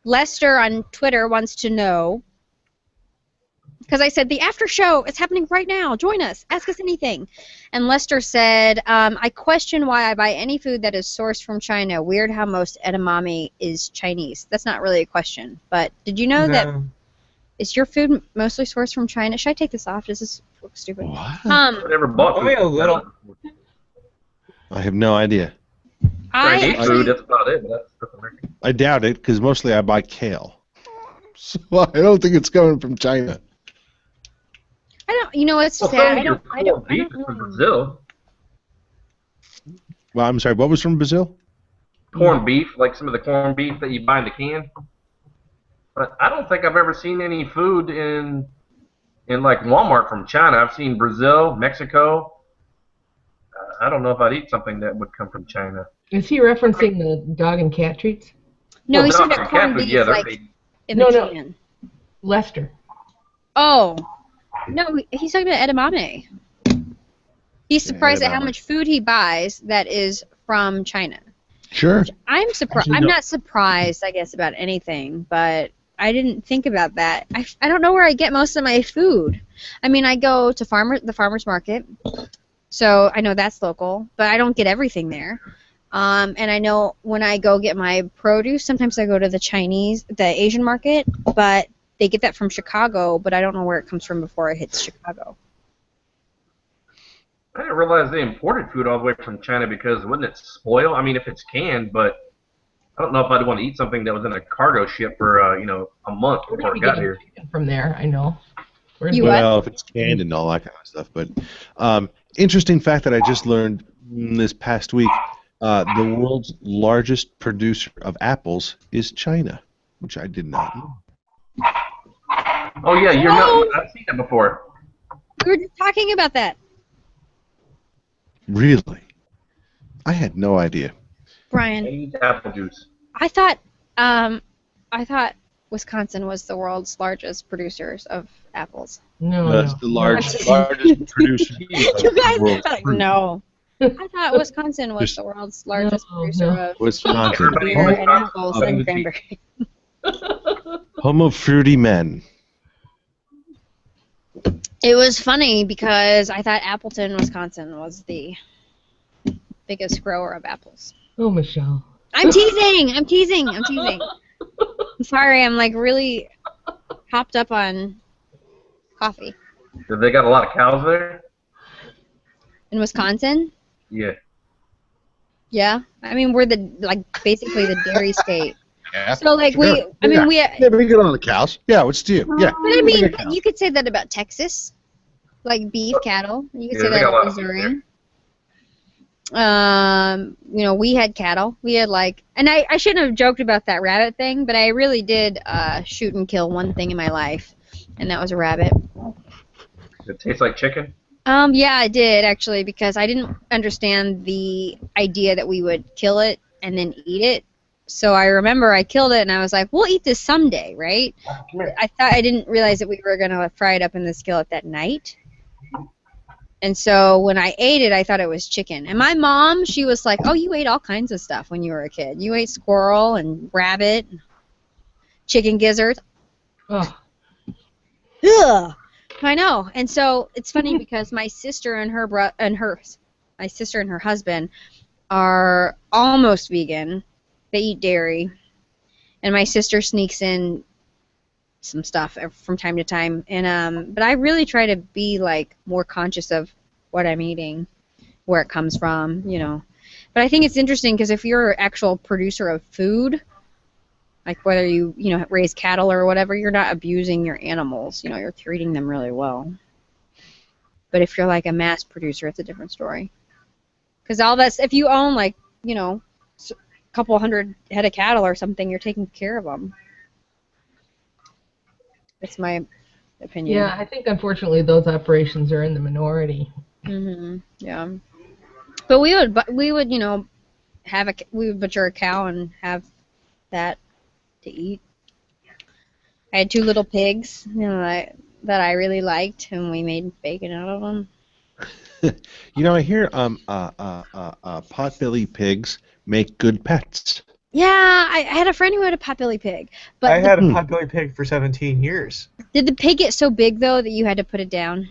Lester on Twitter wants to know, because I said, the after show is happening right now. Join us. Ask us anything. And Lester said, I question why I buy any food that is sourced from China. Weird how most edamame is Chinese. That's not really a question. But did you know that is your food mostly sourced from China? Should I take this off? Does this look stupid? What? I've never bought Only a little. I have no idea. Chinese food, that's about it. That's American. I doubt it, because mostly I buy kale. So I don't think it's coming from China. I don't. You know, it's Well, sad. some of your corned beef is from Brazil. Well, I'm sorry, what was from Brazil? Corned beef, like some of the corned beef that you buy in the can. But I don't think I've ever seen any food in like Walmart from China. I've seen Brazil, Mexico. I don't know if I'd eat something that would come from China. Is he referencing the dog and cat treats? No, Well, he's dog talking and about cat corned food, beef, yeah, they're like big. in the can. Lester. Oh, no, he's talking about edamame. He's surprised at how edamame. much food he buys that is from China. Sure. I'm surprised. Actually, I'm no. not surprised, I guess, about anything, but I didn't think about that. I don't know where I get most of my food. I mean, I go to the farmer's market, so I know that's local, but I don't get everything there. And I know when I go get my produce, sometimes I go to the Asian market, but they get that from Chicago, but I don't know where it comes from before it hits Chicago. I didn't realize they imported food all the way from China because wouldn't it spoil? I mean, if it's canned, but I don't know if I'd want to eat something that was in a cargo ship for a month before it got here. From there, I know. Well, if it's canned and all that kind of stuff. But interesting fact that I just learned this past week, the world's largest producer of apples is China, which I did not know. Oh yeah, you're not. I've seen that before. We were just talking about that. Really? I had no idea. Brian, Apple juice. I thought Wisconsin was the world's largest producers of apples. No, That's the largest producer of You guys the world's are like, fruit. no. I thought Wisconsin was Just- the world's largest producer of Wisconsin. beer and apples and Of- cranberry. Home of fruity men. It was funny because I thought Appleton, Wisconsin was the biggest grower of apples. Oh, Michelle. I'm teasing. I'm sorry, I'm like really hopped up on coffee. Have they got a lot of cows there? In Wisconsin? Yeah. Yeah. I mean, we're basically the dairy state. Yeah. So like we Yeah, we get on the cows. Yeah, what's to you? Yeah. But I mean, you could say that about Texas, like beef cattle. You could Yeah, say they that got a lot about of beef Missouri. We had cattle. We had and I shouldn't have joked about that rabbit thing, but I really did shoot and kill one thing in my life, and that was a rabbit. It tastes like chicken. Yeah, I did actually, because I didn't understand the idea that we would kill it and then eat it. So I remember I killed it and I was like, we'll eat this someday, right? I didn't realize that we were going to fry it up in the skillet that night. And so when I ate it, I thought it was chicken. And my mom, she was like, oh, you ate all kinds of stuff when you were a kid. You ate squirrel and rabbit, chicken gizzards. Oh. Ugh. I know. And so it's funny because my sister and her husband are almost vegan. They eat dairy, and my sister sneaks in some stuff from time to time. And but I really try to be more conscious of what I'm eating, where it comes from, But I think it's interesting because if you're an actual producer of food, like whether you raise cattle or whatever, you're not abusing your animals. You're treating them really well. But if you're like a mass producer, it's a different story. Because all that's if you own couple hundred head of cattle or something, you're taking care of them. That's my opinion. Yeah, I think unfortunately those operations are in the minority. Yeah. But we would we would butcher a cow and have that to eat. I had 2 little pigs, that I really liked, and we made bacon out of them. I hear potbelly pigs make good pets. Yeah, I had a friend who had a potbelly pig. But I had a potbelly pig for 17 years. Did the pig get so big, though, that you had to put it down?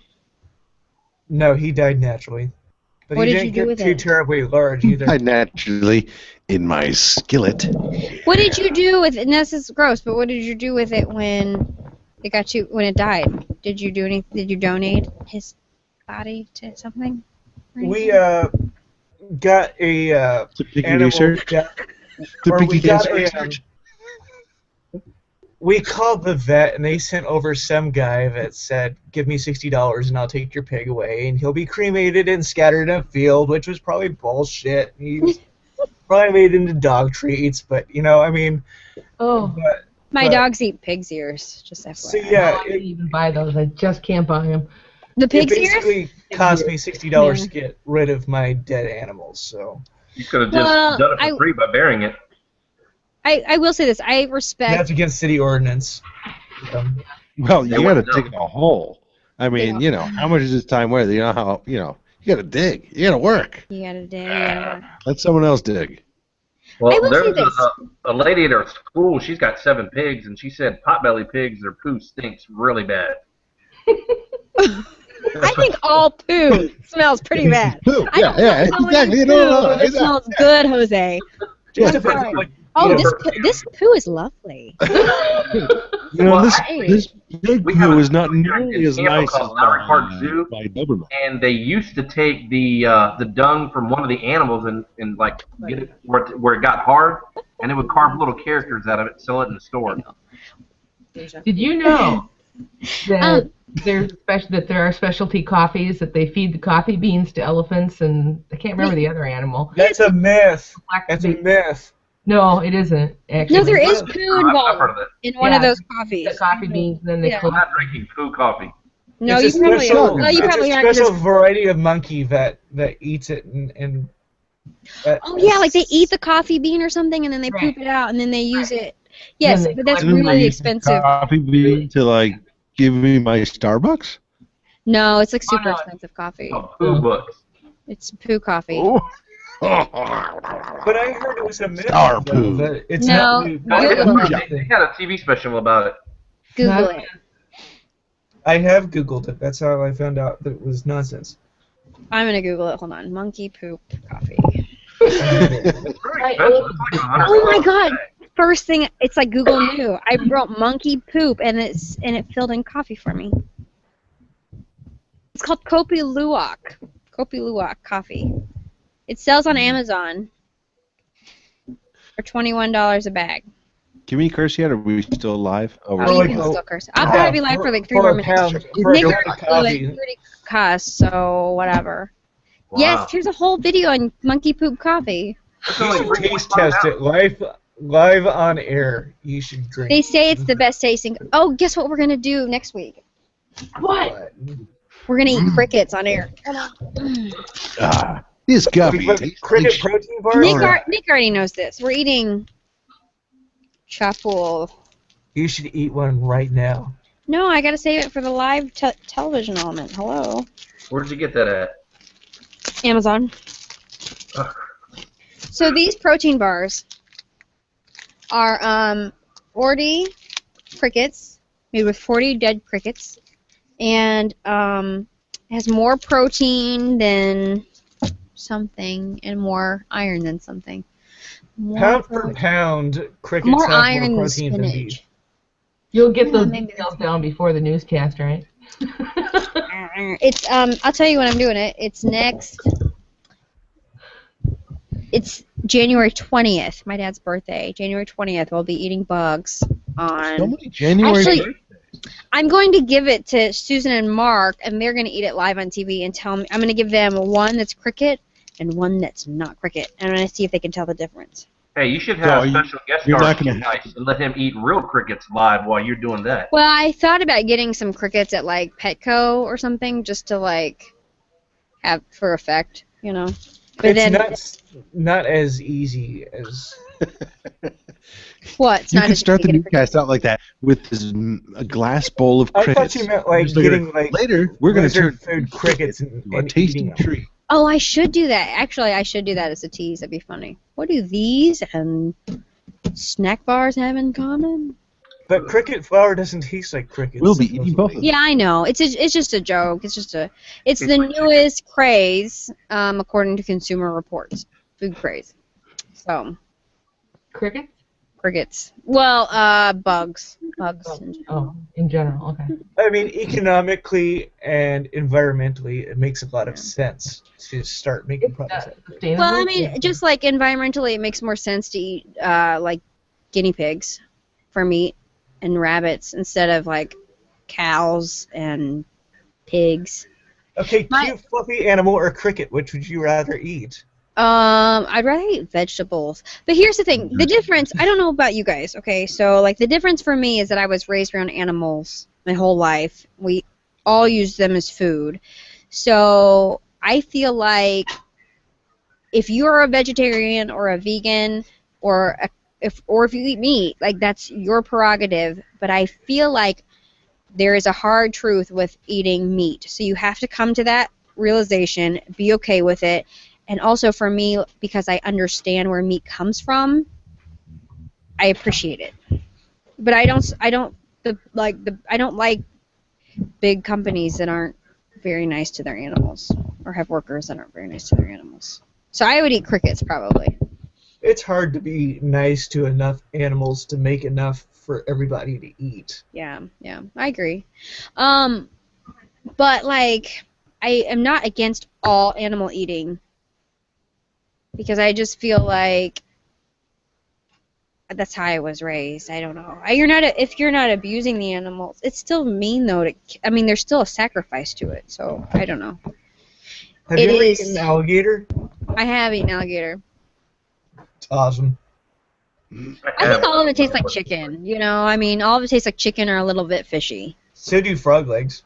No, he died naturally. But What he did didn't you do get with too it? terribly large either. I naturally in my skillet. What did you do with it? And this is gross, but what did you do with it when it died? Did you do anything? Did you donate his body to something? We got a piggy animal research? or we piggy got cancer a we called the vet and they sent over some guy that said, "Give me $60 and I'll take your pig away and he'll be cremated and scattered in a field," which was probably bullshit. He was probably made into dog treats, but I mean. Oh. My dogs eat pig's ears. Just FYI. So yeah, I can't even buy those. I just can't buy them. The It pig's ears? basically cost me $60 to get rid of my dead animals. So You could have just done it for free by burying it. I will say this. I respect. that's against city ordinance. Well, you got to dig a hole. I mean, how much is this time worth? You know how you got to dig. You got to work. You gotta dig. You gotta work. Let someone else dig. I Well, will there say was this. a lady at her school. She's got 7 pigs, and she said potbelly pigs, their poo stinks really bad. I think all poo smells pretty bad. Poo, I don't yeah, know exactly. any poo that smells good, Jose. Just I'm depends sorry. on what Oh, this poo is lovely. This big poo is not nearly as Tampa nice as called Lowry Park Zoo, by Doberman. and they used to take the dung from one of the animals and like get it where it got hard, and it would carve little characters out of it, sell it in the store. Did you know that there are specialty coffees that they feed the coffee beans to elephants, and I can't remember the other animal. That's a myth. That's a myth. No, it isn't. Actually, No, there is poo involved in one of those coffees. The coffee beans, and then they Yeah. I'm not drinking poo coffee. No, It's you a probably special, aren't. No, you probably it's a aren't. special variety of monkey that eats it and Oh yeah, like they eat the coffee bean or something, and then they poop it out, and then they use it. Yes, but that's And then they really use the expensive. Coffee bean to give me my Starbucks. No, it's like super expensive coffee. Poo books. It's poo coffee. But I heard it was a myth. Star though, poo. that it's No, not Google it. They had a TV special about it. Google it. I have Googled it. That's how I found out that it was nonsense. I'm gonna Google it. Hold on. Monkey poop coffee. Oh my god! First thing, it's like Google knew. I wrote monkey poop, and it filled in coffee for me. It's called Kopi Luwak. Kopi Luwak coffee. It sells on Amazon for $21 a bag. Can we curse yet? Or are we still live? Oh, you can still curse. I'll probably be live for like 3 more minutes. Nick already cuss, so whatever. Wow. Yes, here's a whole video on monkey poop coffee. You should taste test it live on air. You should drink. They say it's the best tasting. Oh, guess what we're gonna do next week? What? We're gonna eat crickets on air. This coffee. Cricket protein bars. Nick already knows this. We're eating chapul. You should eat one right now. No, I gotta save it for the live television element. Hello. Where'd you get that at? Amazon. So these protein bars are 40 crickets, made with 40 dead crickets, and has more protein than something and more iron than something. Pound for pound, crickets More have iron more than protein than spinach. beef. You'll get those details down before the newscast, right? It's I'll tell you when I'm doing it. It's next. It's January 20th, my dad's birthday. January 20th, we'll be eating bugs on. So many January. Actually, I'm going to give it to Susan and Mark, and they're going to eat it live on TV and tell me. I'm going to give them one that's cricket and one that's not cricket, and I'm going to see if they can tell the difference. Hey, you should have special guest you're stars not gonna tonight and let him eat real crickets live while you're doing that. Well, I thought about getting some crickets at like Petco or something just to like have for effect, you know. But It's not as easy as. What? It's You not could as start the easy to get a newscast out like that with a glass bowl of I crickets. thought you meant like Just later- getting like later. We're going to lizard turn food crickets and a tasty eating them. treat. Oh, I should do that. Actually, I should do that as a tease. That'd be funny. What do these and snack bars have in common? But cricket flour doesn't taste like crickets. We'll be eating both of them. Yeah, I know. It's just a joke. It's the newest craze, according to Consumer Reports. Food craze. So. Crickets? Crickets. Well, bugs. Bugs. In general, okay. I mean, economically and environmentally, it makes a lot of sense to start making products. Well, I mean, just like environmentally, it makes more sense to eat like guinea pigs for meat and rabbits instead of like cows and pigs. Okay, cute, fluffy animal or cricket, which would you rather eat? I'd rather eat vegetables. But here's the thing. The difference, I don't know about you guys, okay? So, like, the difference for me is that I was raised around animals my whole life. We all use them as food. So, I feel like if you're a vegetarian or a vegan or if you eat meat, like, that's your prerogative. But I feel like there is a hard truth with eating meat. So, you have to come to that realization, be okay with it. And also for me, because I understand where meat comes from, I appreciate it. But I don't like big companies that aren't very nice to their animals or have workers that aren't very nice to their animals. So I would eat crickets probably. It's hard to be nice to enough animals to make enough for everybody to eat. Yeah, I agree. But like, I am not against all animal eating. Because I just feel like that's how I was raised. I don't know. If you're not abusing the animals, it's still mean though. There's still a sacrifice to it. So I don't know. Have you ever eaten an alligator? I have eaten alligator. It's awesome. I think all of it tastes like chicken. You know, all of it tastes like chicken or a little bit fishy. So do frog legs.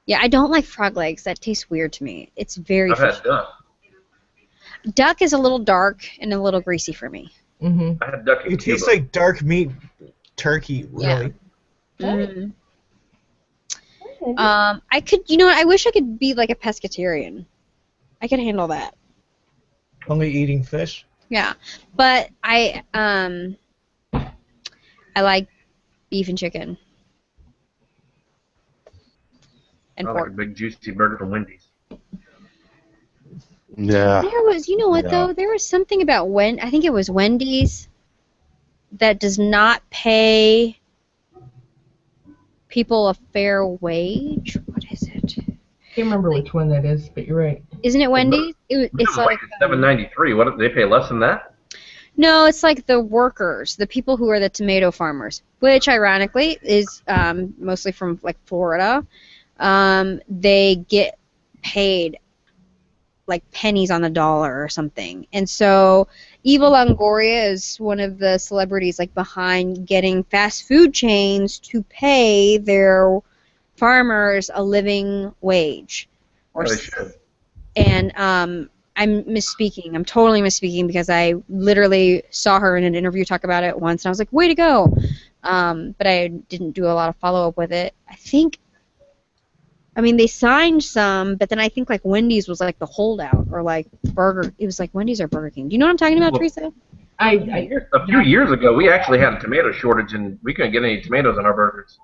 Yeah, I don't like frog legs. That tastes weird to me. It's very. I've had duck. Duck is a little dark and a little greasy for me. Mm-hmm. I had duck in It tastes like dark meat turkey, really. Yeah. I could, I wish I could be like a pescatarian. I could handle that. Only eating fish? Yeah, but I like beef and chicken. And pork. Like a big juicy burger from Wendy's. Yeah. There was, though? There was something about I think it was Wendy's that does not pay people a fair wage. What is it? I can't remember which one that is, but you're right. Isn't it Wendy's? It's like $7.93. What, they pay less than that? No, it's like the workers, the people who are the tomato farmers, which ironically is mostly from like Florida. They get paid like pennies on the dollar or something. And so Eva Longoria is one of the celebrities like behind getting fast food chains to pay their farmers a living wage. And I'm misspeaking. I'm totally misspeaking because I literally saw her in an interview talk about it once and I was like, way to go. But I didn't do a lot of follow-up with it. They signed some, but then I think like Wendy's was like the holdout, or like it was like Wendy's or Burger King. Do you know what I'm talking about, Teresa? A few years ago, we actually had a tomato shortage, and we couldn't get any tomatoes on our burgers.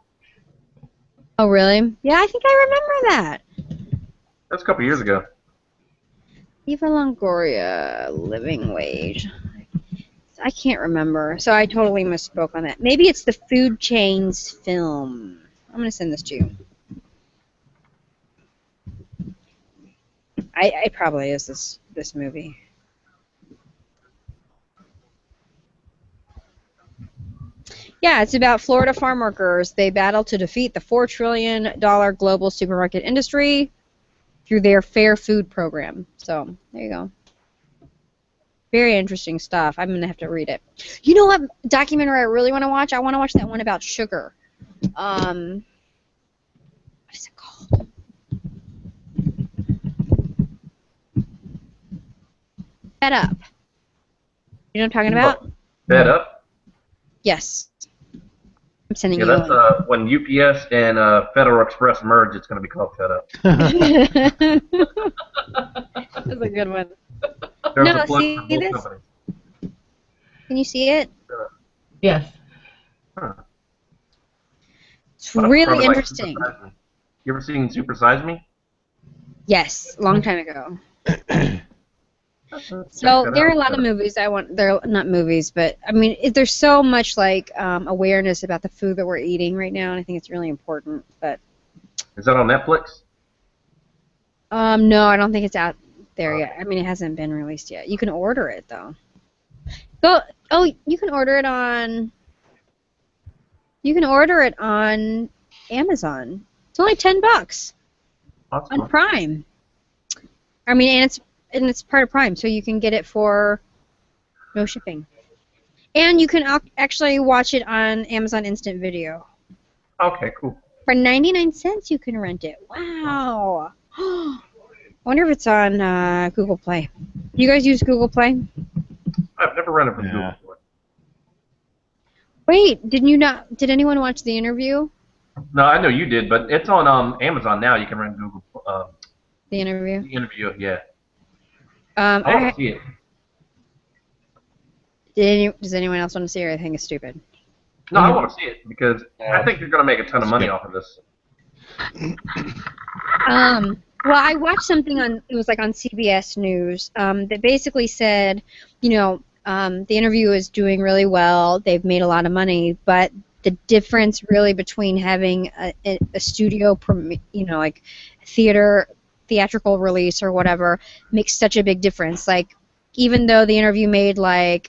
Oh, really? Yeah, I think I remember that. That's a couple years ago. Eva Longoria, living wage. I can't remember, so I totally misspoke on that. Maybe it's the Food Chains film. I'm going to send this to you. It probably is this movie. Yeah, it's about Florida farm workers. They battle to defeat the $4 trillion global supermarket industry through their Fair Food program. So, there you go. Very interesting stuff. I'm going to have to read it. You know what documentary I really want to watch? I want to watch that one about sugar. What is it called? Fed Up. You know what I'm talking about? Fed Up? Yes. I'm sending you that's when UPS and Federal Express merge, it's going to be called Fed Up. That's a good one. There's No, a plug see for both this? companies. Can you see it? Yes. Huh. It's Well, really probably like interesting. Super Size Me. You ever seen Super Size Me? Yes, a long time ago. So there are a lot of movies I want. They're not movies, but I mean, there's so much like awareness about the food that we're eating right now, and I think it's really important. But Is that on Netflix? no, I don't think it's out there yet. I mean, it hasn't been released yet. You can order it though. Go. Oh, you can order it on. You can order it on Amazon. It's only $10 on Prime. I mean, and it's part of Prime, so you can get it for no shipping. And you can actually watch it on Amazon Instant Video. Okay, cool. For 99 cents, you can rent it. Wow. I wonder if it's on Google Play. You guys use Google Play? I've never rented from Google Play. Wait, did anyone watch The Interview? No, I know you did, but it's on Amazon now. You can rent Google. The Interview? The Interview, yeah. I I want to see it. Does anyone else want to see it, or I think it's stupid? No, I want to see it because I think you're going to make a ton of money off of this. Well, I watched something it was like on CBS News that basically said, The Interview is doing really well. They've made a lot of money, but the difference really between having a studio, like theatrical release or whatever, makes such a big difference. Like, even though The Interview made I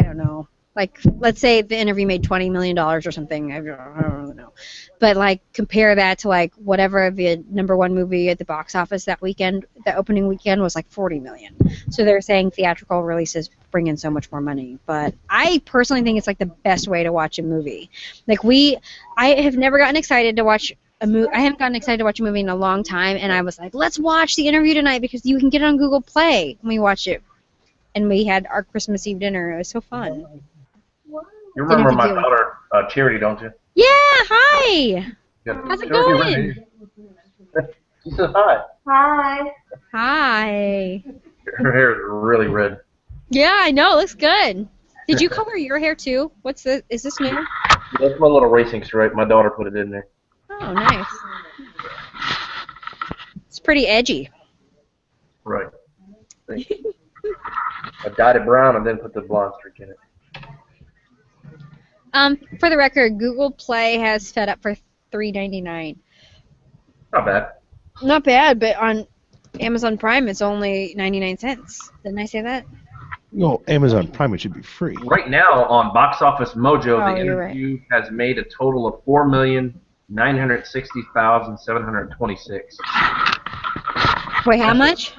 don't know, like, let's say The Interview made $20 million or something. I don't know. But, compare that to, whatever the #1 movie at the box office that weekend, the opening weekend, was, $40 million. So they're saying theatrical releases bring in so much more money. But I personally think it's, the best way to watch a movie. I have never gotten excited to watch a movie. I haven't gotten excited to watch a movie in a long time, and I was like, let's watch The Interview tonight because you can get it on Google Play. And we watched it. And we had our Christmas Eve dinner. It was so fun. You remember my daughter, Charity, don't you? Yeah, hi. How's it going? She said hi. Hi. Hi. Her hair is really red. Yeah, I know. Looks good. Did you color your hair too? What's this? Is this new? That's my little racing stripe. My daughter put it in there. Oh, nice. It's pretty edgy. Right. I dyed it brown and then put the blonde streak in it. For the record, Google Play has fed up for $3.99. Not bad. Not bad, but on Amazon Prime it's only 99 cents. Didn't I say that? No, Amazon Prime, it should be free. Right now on Box Office Mojo, Oh, The you're Interview has made a total of 4,960,726. Wait, how much?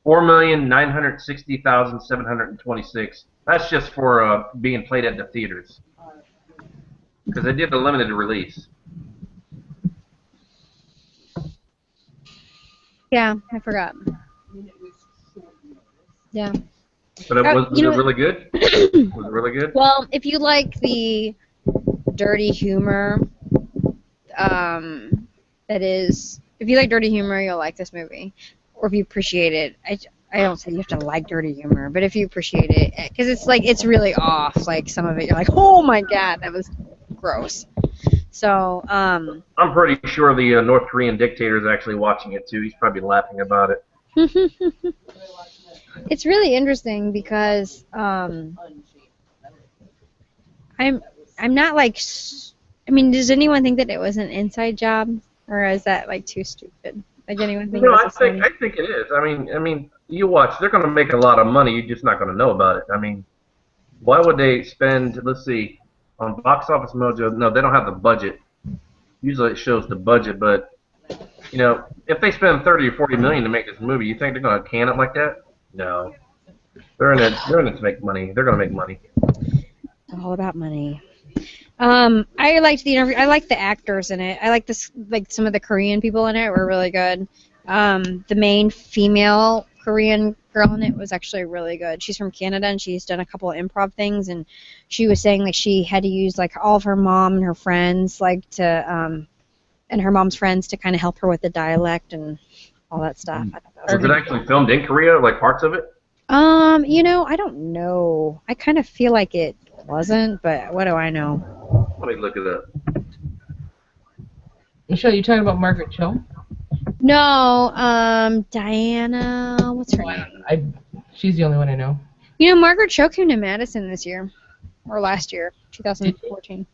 4,960,726. That's just for being played at the theaters. Because they did a limited release. Yeah, I forgot. Yeah. But was it really good? Was it really good? Well, if you like the dirty humor, if you like dirty humor, you'll like this movie. Or if you appreciate it, I don't say you have to like dirty humor, but if you appreciate it, because it's really off. Some of it, you're like, oh my god, that was gross. So, I'm pretty sure the North Korean dictator is actually watching it too. He's probably laughing about it. It's really interesting because I'm not I mean, does anyone think that it was an inside job, or is that too stupid? Anyone think? No, I think it is. I mean, you watch. They're going to make a lot of money. You're just not going to know about it. I mean, why would they spend? Let's see, on Box Office Mojo. No, they don't have the budget. Usually it shows the budget, but if they spend 30 or 40 million to make this movie, you think they're going to can it like that? No. They're in it to make money. They're going to make money. It's all about money. I liked The Interview. I liked the actors in it. I liked some of the Korean people in it were really good. The main female Korean girl in it was actually really good. She's from Canada and she's done a couple of improv things, and she was saying she had to use all of her mom and her friends and her mom's friends to kind of help her with the dialect and all that stuff. Was it actually filmed in Korea, parts of it? I don't know. I kind of feel like it wasn't, but what do I know? Let me look it up. Michelle, you talking about Margaret Cho? No, Diana, what's her name? She's the only one I know. Margaret Cho came to Madison this year, or last year, 2014.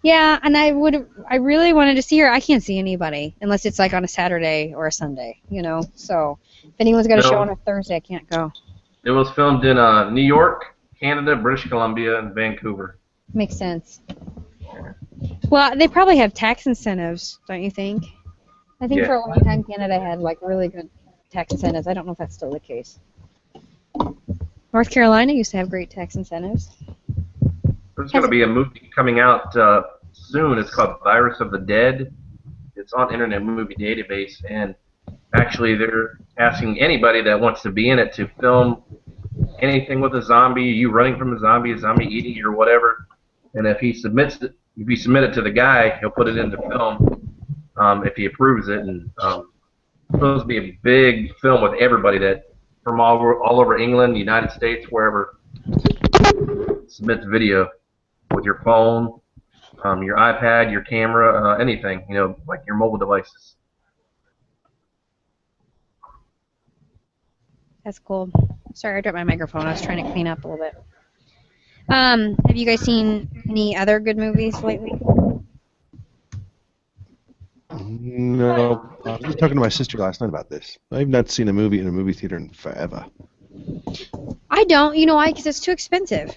Yeah, and I really wanted to see her. I can't see anybody unless it's like on a Saturday or a Sunday, So if anyone's got a show on a Thursday, I can't go. It was filmed in New York, Canada, British Columbia, and Vancouver. Makes sense. Well, they probably have tax incentives, don't you think? I think for a long time Canada had like really good tax incentives. I don't know if that's still the case. North Carolina used to have great tax incentives. There's going to be a movie coming out soon. It's called Virus of the Dead. It's on Internet Movie Database, and actually they're asking anybody that wants to be in it to film anything with a zombie, you running from a zombie eating you or whatever. And if you submit it to the guy, he'll put it into film if he approves it. And it's supposed to be a big film with everybody that from all over England, the United States, wherever. Submit the video with your phone, your iPad, your camera, anything, like your mobile devices. That's cool. Sorry, I dropped my microphone. I was trying to clean up a little bit. Have you guys seen any other good movies lately? No. I was just talking to my sister last night about this. I've not seen a movie in a movie theater in forever. I don't. You know why? Because it's too expensive.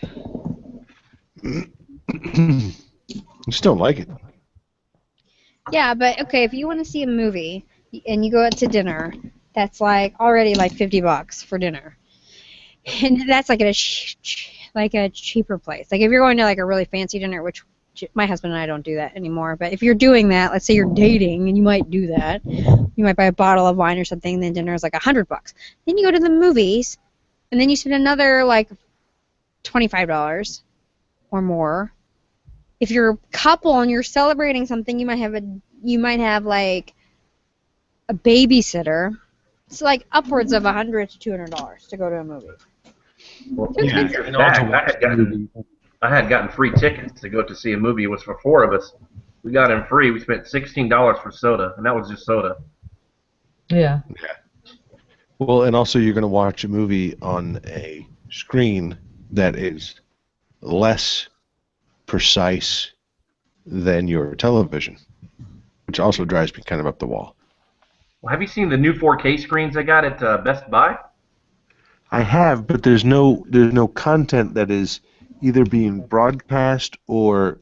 I just don't like it. Yeah, but okay, if you want to see a movie and you go out to dinner, that's already like $50 for dinner, and that's like at a cheaper place. Like if you're going to like a really fancy dinner, which my husband and I don't do that anymore. But if you're doing that, let's say you're dating and you might do that, you might buy a bottle of wine or something, and then dinner is like $100. Then you go to the movies, and then you spend another like $25 or more. If you're a couple and you're celebrating something, you might have like a babysitter. It's like upwards of $100 to $200 to go to a movie. Well, I had gotten free tickets to go to see a movie. It was for 4 of us. We got in free. We spent $16 for soda, and that was just soda. Yeah. Well, and also you're going to watch a movie on a screen that is less precise than your television, which also drives me kind of up the wall. Well, have you seen the new 4K screens they got at Best Buy? I have, but there's no content that is either being broadcast or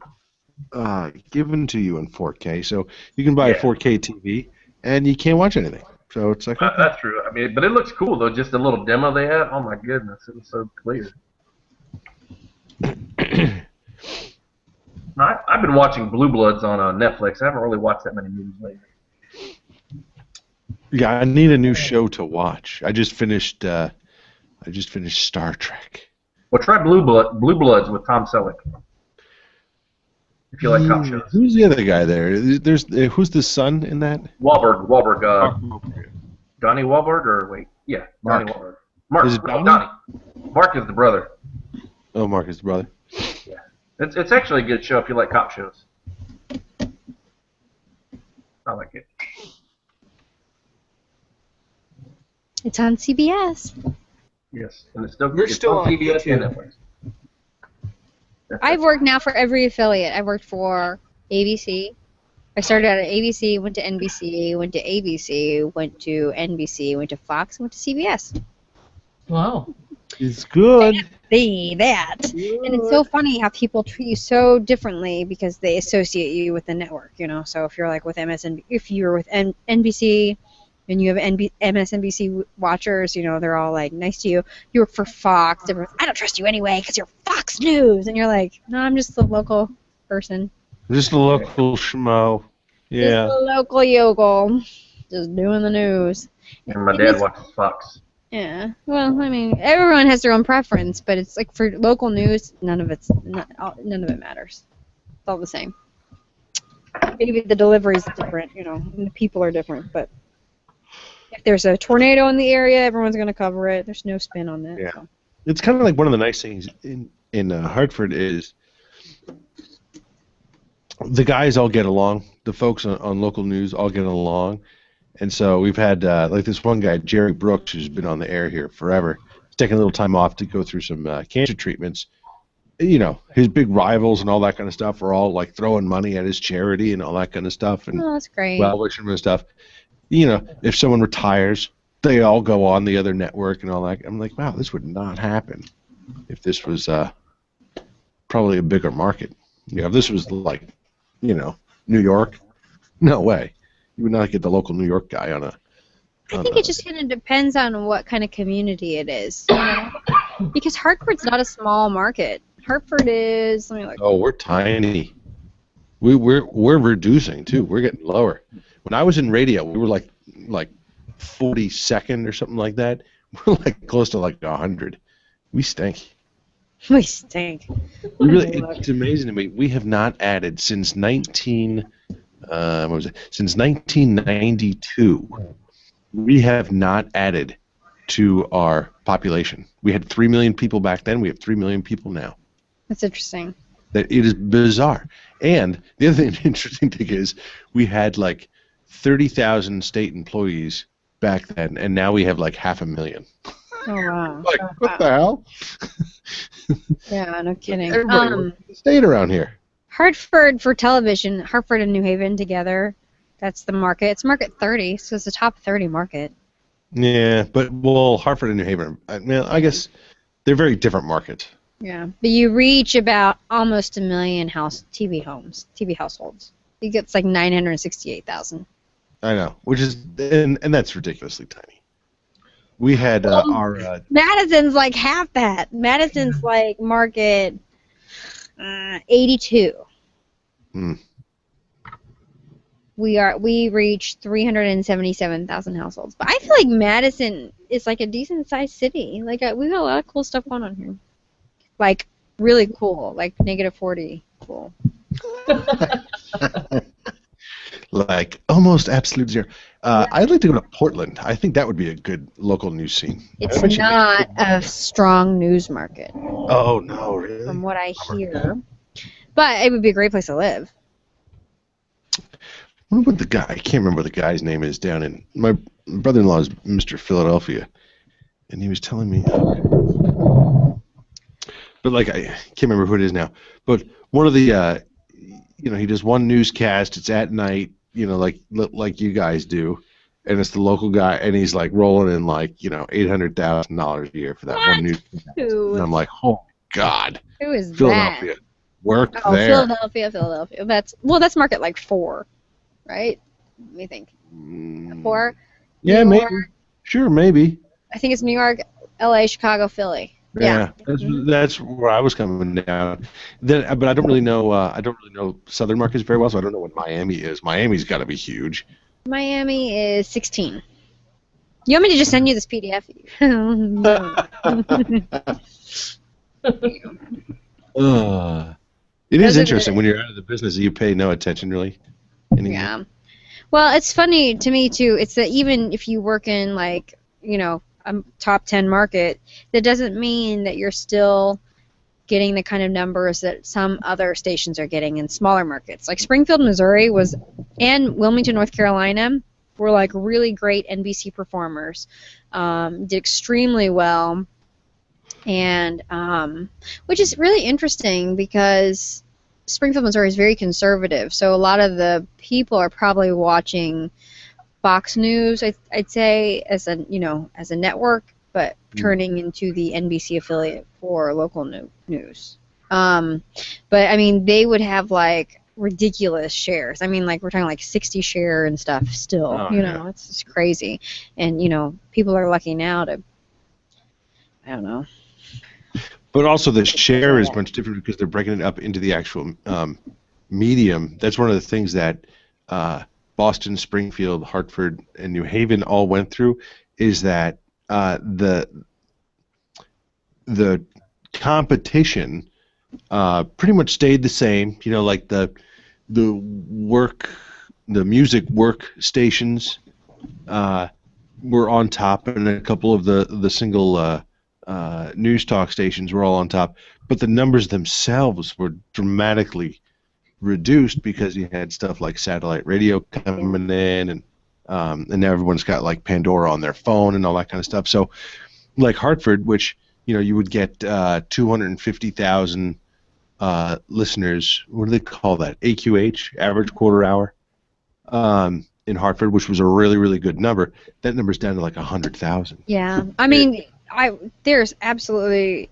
given to you in 4K. So you can buy a 4K TV and you can't watch anything. So it's like that's true. I mean, but it looks cool though. Just a little demo they had. Oh my goodness, it was so clear. I've been watching Blue Bloods on Netflix. I haven't really watched that many movies lately. Yeah, I need a new show to watch. I just finished Star Trek. Well, try Blue Bloods with Tom Selleck. If you like cop shows. Who's the other guy there? Who's the son in that? Wahlberg. Donnie Wahlberg, or wait, yeah, Mark. Donnie Wahlberg. Mark. Is it Donnie? Donnie. Mark is the brother. Oh, Mark is the brother. Yeah, it's actually a good show if you like cop shows. I like it. It's on CBS. Yes, and it's still on CBS YouTube. and Netflix. I've worked now for every affiliate. I've worked for ABC. I started out at ABC, went to NBC, went to ABC, went to NBC, went to Fox, went to CBS. Wow. It's good. See that. And it's so funny how people treat you so differently because they associate you with the network, So if you're like with MSNBC, if you're with NBC and you have MSNBC watchers, they're all like nice to you. You work for Fox. Everyone's, I don't trust you anyway because you're Fox News. And you're like, no, I'm just a local person. Just a local schmo. Yeah. Just a local yokel. Just doing the news. And my dad watches Fox. Yeah. Well, I mean, everyone has their own preference, but it's like for local news, none of it matters. It's all the same. Maybe the delivery is different, and the people are different, but if there's a tornado in the area, everyone's going to cover it. There's no spin on that. Yeah. So. It's kind of like one of the nice things in Hartford is the guys all get along. The folks on local news all get along. And so we've had, like this one guy, Jerry Brooks, who's been on the air here forever. He's taking a little time off to go through some cancer treatments. You know, his big rivals and all that kind of stuff are all like throwing money at his charity and all that kind of stuff. And that's great. Well-wishing and stuff. You know, if someone retires, they all go on the other network and all that. I'm like, wow, this would not happen if this was probably a bigger market. You know, if this was like, you know, New York, no way. You would not get the local New York guy on a. I think it just kind of depends on what kind of community it is, you know? Because Hartford's not a small market. Hartford is. Let me look. Oh, we're tiny. We're reducing too. We're getting lower. When I was in radio, we were like 42nd or something like that. We're like close to like 100. We stink. We stink. We really, it's amazing to me. We have not added since 1992. We have not added to our population. We had 3 million people back then. We have 3 million people now. That's interesting. That it is bizarre. And the other thing, interesting thing is we had like 30,000 state employees back then, and now we have like 500,000. Oh wow! Like what the hell? Yeah, no kidding. Everybody works in the state around here. Hartford for television, Hartford and New Haven together. That's the market. It's market 30, so it's a top 30 market. Yeah, but well, Hartford and New Haven, I guess they're very different markets. Yeah, but you reach about almost 1 million TV households. You get like 968,000. I know, which is and that's ridiculously tiny. We had our Madison's like half that. Madison's like market 82. Hmm. We reach 377,000 households, but I feel like Madison is like a decent sized city. Like we've got a lot of cool stuff going on here, like really cool, like -40 cool. Like almost absolute zero. I'd like to go to Portland. I think that would be a good local news scene. It's not a strong news market. Oh no, really? From what I hear, but it would be a great place to live. I wonder what the guy, I can't remember what the guy's name is down in, my brother-in-law is Mr. Philadelphia, and he was telling me, but like, I can't remember who it is now, but one of the, you know, he does one newscast, it's at night, you know, like you guys do, and it's the local guy, and he's like rolling in like, you know, $800,000 a year for that one newscast, and I'm like, oh God. Who is Philadelphia. that? Work Oh, there. Philadelphia. That's market like 4, right? Let me think. 4? Yeah, New maybe. York. Sure, maybe. I think it's New York, LA, Chicago, Philly. Yeah, that's where I was coming down. Then, but I don't really know. I don't really know southern markets very well, so I don't know what Miami is. Miami's got to be huge. Miami is 16. You want me to just send you this PDF? It is interesting when you're out of the business, you pay no attention really. Anymore. Yeah. Well, it's funny to me too. It's that even if you work in like, you know, a top 10 market, that doesn't mean that you're still getting the kind of numbers that some other stations are getting in smaller markets. Like Springfield, Missouri and Wilmington, North Carolina were like really great NBC performers. Did extremely well. And which is really interesting because Springfield, Missouri is very conservative, so a lot of the people are probably watching Fox News, I'd say, as a network, but turning into the NBC affiliate for local news. But I mean, they would have like ridiculous shares. I mean, like we're talking like 60 share and stuff still. Know, it's just crazy. And you know, people are lucky now to, I don't know. But also the share is much different because they're breaking it up into the actual medium. That's one of the things that Boston, Springfield, Hartford, and New Haven all went through, is that the competition pretty much stayed the same. You know, like the music work stations were on top, and a couple of the single news talk stations were all on top. But the numbers themselves were dramatically reduced because you had stuff like satellite radio coming in, and now everyone's got like Pandora on their phone and all that kind of stuff. So, like Hartford, which you would get 250,000 listeners. What do they call that? AQH, average quarter hour, in Hartford, which was a really, really good number. That number's down to like 100,000. Yeah, I mean, there's absolutely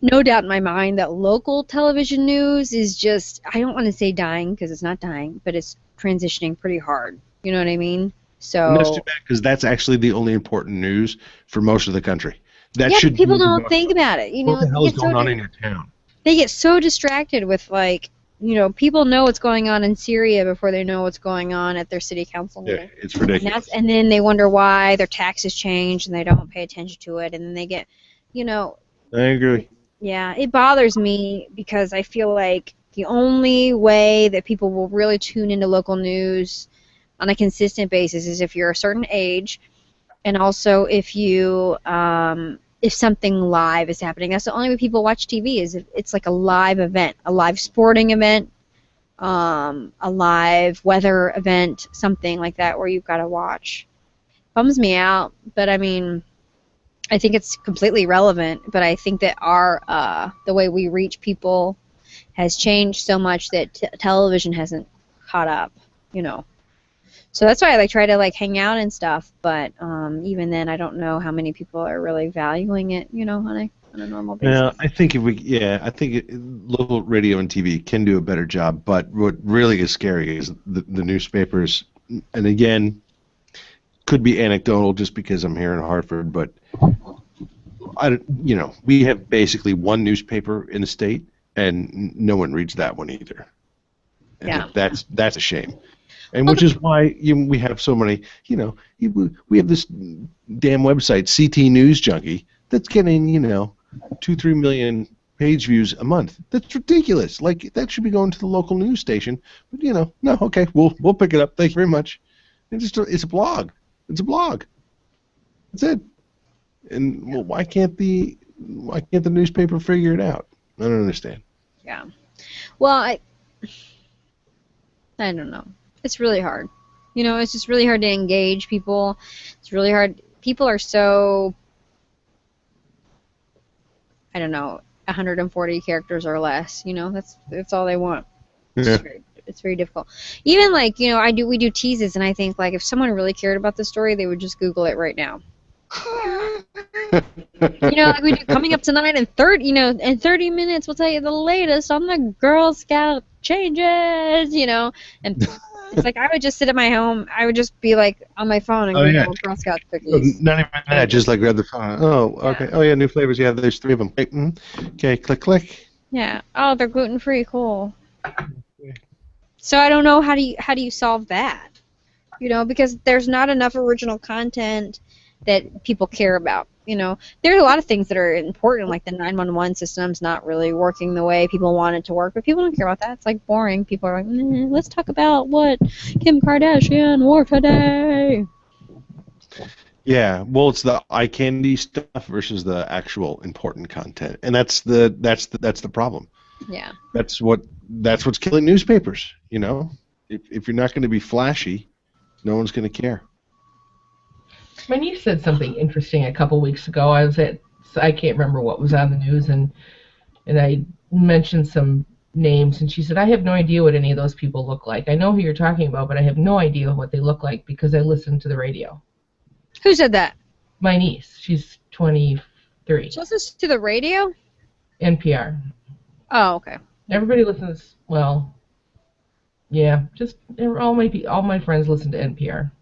no doubt in my mind that local television news is just, I don't want to say dying because it's not dying, but it's transitioning pretty hard. You know what I mean? So. And that's too bad because that's actually the only important news for most of the country. That yeah, should but people don't think about it. What the hell is going on in your town? They get so distracted with people know what's going on in Syria before they know what's going on at their city council meeting. Yeah, it's ridiculous. And then they wonder why their taxes change and they don't pay attention to it, and then they get, I agree. Yeah, it bothers me because I feel like the only way that people will really tune into local news on a consistent basis is if you're a certain age, and also if you if something live is happening. That's the only way people watch TV, is if it's like a live event, a live sporting event, a live weather event, something like that where you've got to watch. Bums me out, but I mean, I think it's completely relevant, but I think that the way we reach people has changed so much that television hasn't caught up, So that's why I try to hang out and stuff, but even then I don't know how many people are really valuing it, on a normal basis. Yeah, I think local radio and TV can do a better job, but what really is scary is the newspapers, and again, could be anecdotal just because I'm here in Hartford, but we have basically one newspaper in the state, and no one reads that one either. And yeah, that's a shame. And which is why we have so many, we have this damn website, CT News Junkie, that's getting, 2-3 million page views a month. That's ridiculous. That should be going to the local news station. But, no, okay, we'll pick it up. Thank you very much. It's a blog. It's a blog. That's it. And why can't the newspaper figure it out? I don't understand. Yeah. Well, I don't know. It's really hard. It's just really hard to engage people. It's really hard. People are so, I don't know, 140 characters or less. That's all they want. Yeah. It's very difficult. Even we do teases, and I think if someone really cared about the story, they would just Google it right now. We do coming up tonight in 30 minutes. We'll tell you the latest on the Girl Scout changes. And it's I would just sit at my home. I would just be on my phone and Google Girl Scout cookies. Not even that. Just grab the phone. Oh, okay. Yeah. Oh yeah, new flavors. Yeah, there's 3 of them. Okay, click. Yeah. Oh, they're gluten free. Cool. So I don't know how do you solve that? Because there's not enough original content that people care about. There are a lot of things that are important, like the 911 system's not really working the way people want it to work, but people don't care about that. It's boring. People are let's talk about what Kim Kardashian wore today. Yeah, well, it's the eye candy stuff versus the actual important content, and that's the problem. Yeah. That's what's killing newspapers. If you're not going to be flashy, no one's going to care. When you said something interesting a couple weeks ago, I can't remember what was on the news, and I mentioned some names, and she said, I have no idea what any of those people look like. I know who you're talking about, but I have no idea what they look like because I listen to the radio. Who said that? My niece. She's 23. She listens to the radio? NPR. Oh, okay. Everybody listens, well, yeah, just all my friends listen to NPR.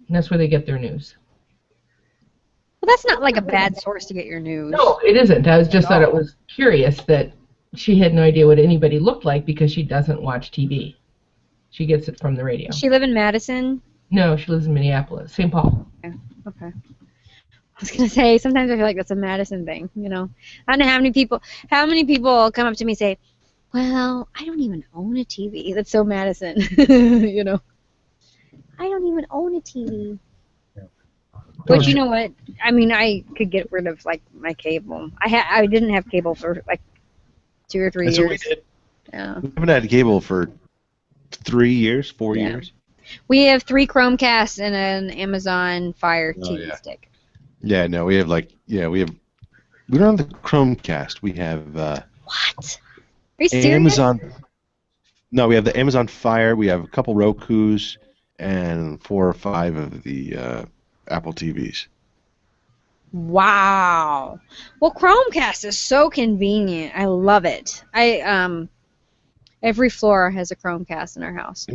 And that's where they get their news. Well, that's not a bad source to get your news. No, it isn't. I just thought it was curious that she had no idea what anybody looked like because she doesn't watch TV. She gets it from the radio. Does she live in Madison? No, she lives in Minneapolis, St. Paul. Okay. I was gonna say, sometimes I feel like that's a Madison thing. I don't know how many people come up to me and say, "Well, I don't even own a TV." That's so Madison. I don't even own a TV. But you know what? I mean, I could get rid of like my cable. I didn't have cable for like 2 or 3 That's years. what we did. Yeah. We haven't had cable for 3 years, 4 Yeah. years. We have 3 Chromecasts and an Amazon Fire TV stick. Yeah, no, we have we don't have the Chromecast. We have What? Are you serious? Amazon. No, we have the Amazon Fire. We have a couple Rokus and 4 or 5 of the Apple TVs. Wow. Well, Chromecast is so convenient. I love it. Every floor has a Chromecast in our house.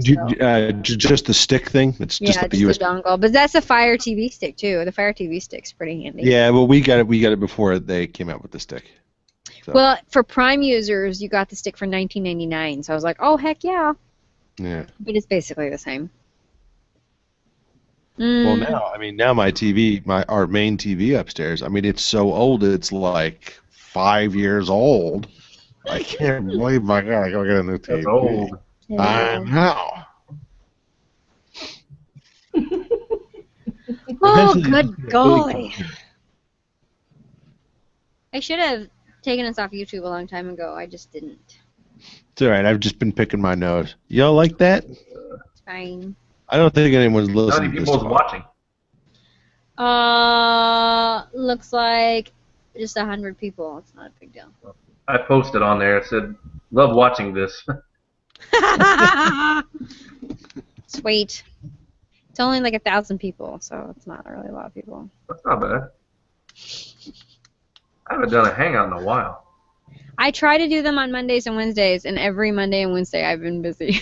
Just the stick thing. It's just Yeah, like the just USB. the dongle. But that's a Fire TV stick too. The Fire TV stick's pretty handy. Yeah, well, we got it before they came out with the stick. So, Well, for Prime users, you got the stick for $19.99. So I was like, oh heck yeah. yeah. But it's basically the same. Well, now my TV, our main TV upstairs. I mean, it's so old. It's like 5 years old. I can't believe I gotta go get a new TV. That's old. I know. Oh, good golly. I should have taken us off YouTube a long time ago. I just didn't. It's all right. I've just been picking my nose. Y'all like that? It's fine. I don't think anyone's How listening many to this. people's watching? Looks like just 100 people. It's not a big deal. I posted on there. It said, "Love watching this." Sweet. It's only like 1,000 people, so it's not really a lot of people. That's not bad. I haven't done a hangout in a while. I try to do them on Mondays and Wednesdays, and every Monday and Wednesday I've been busy.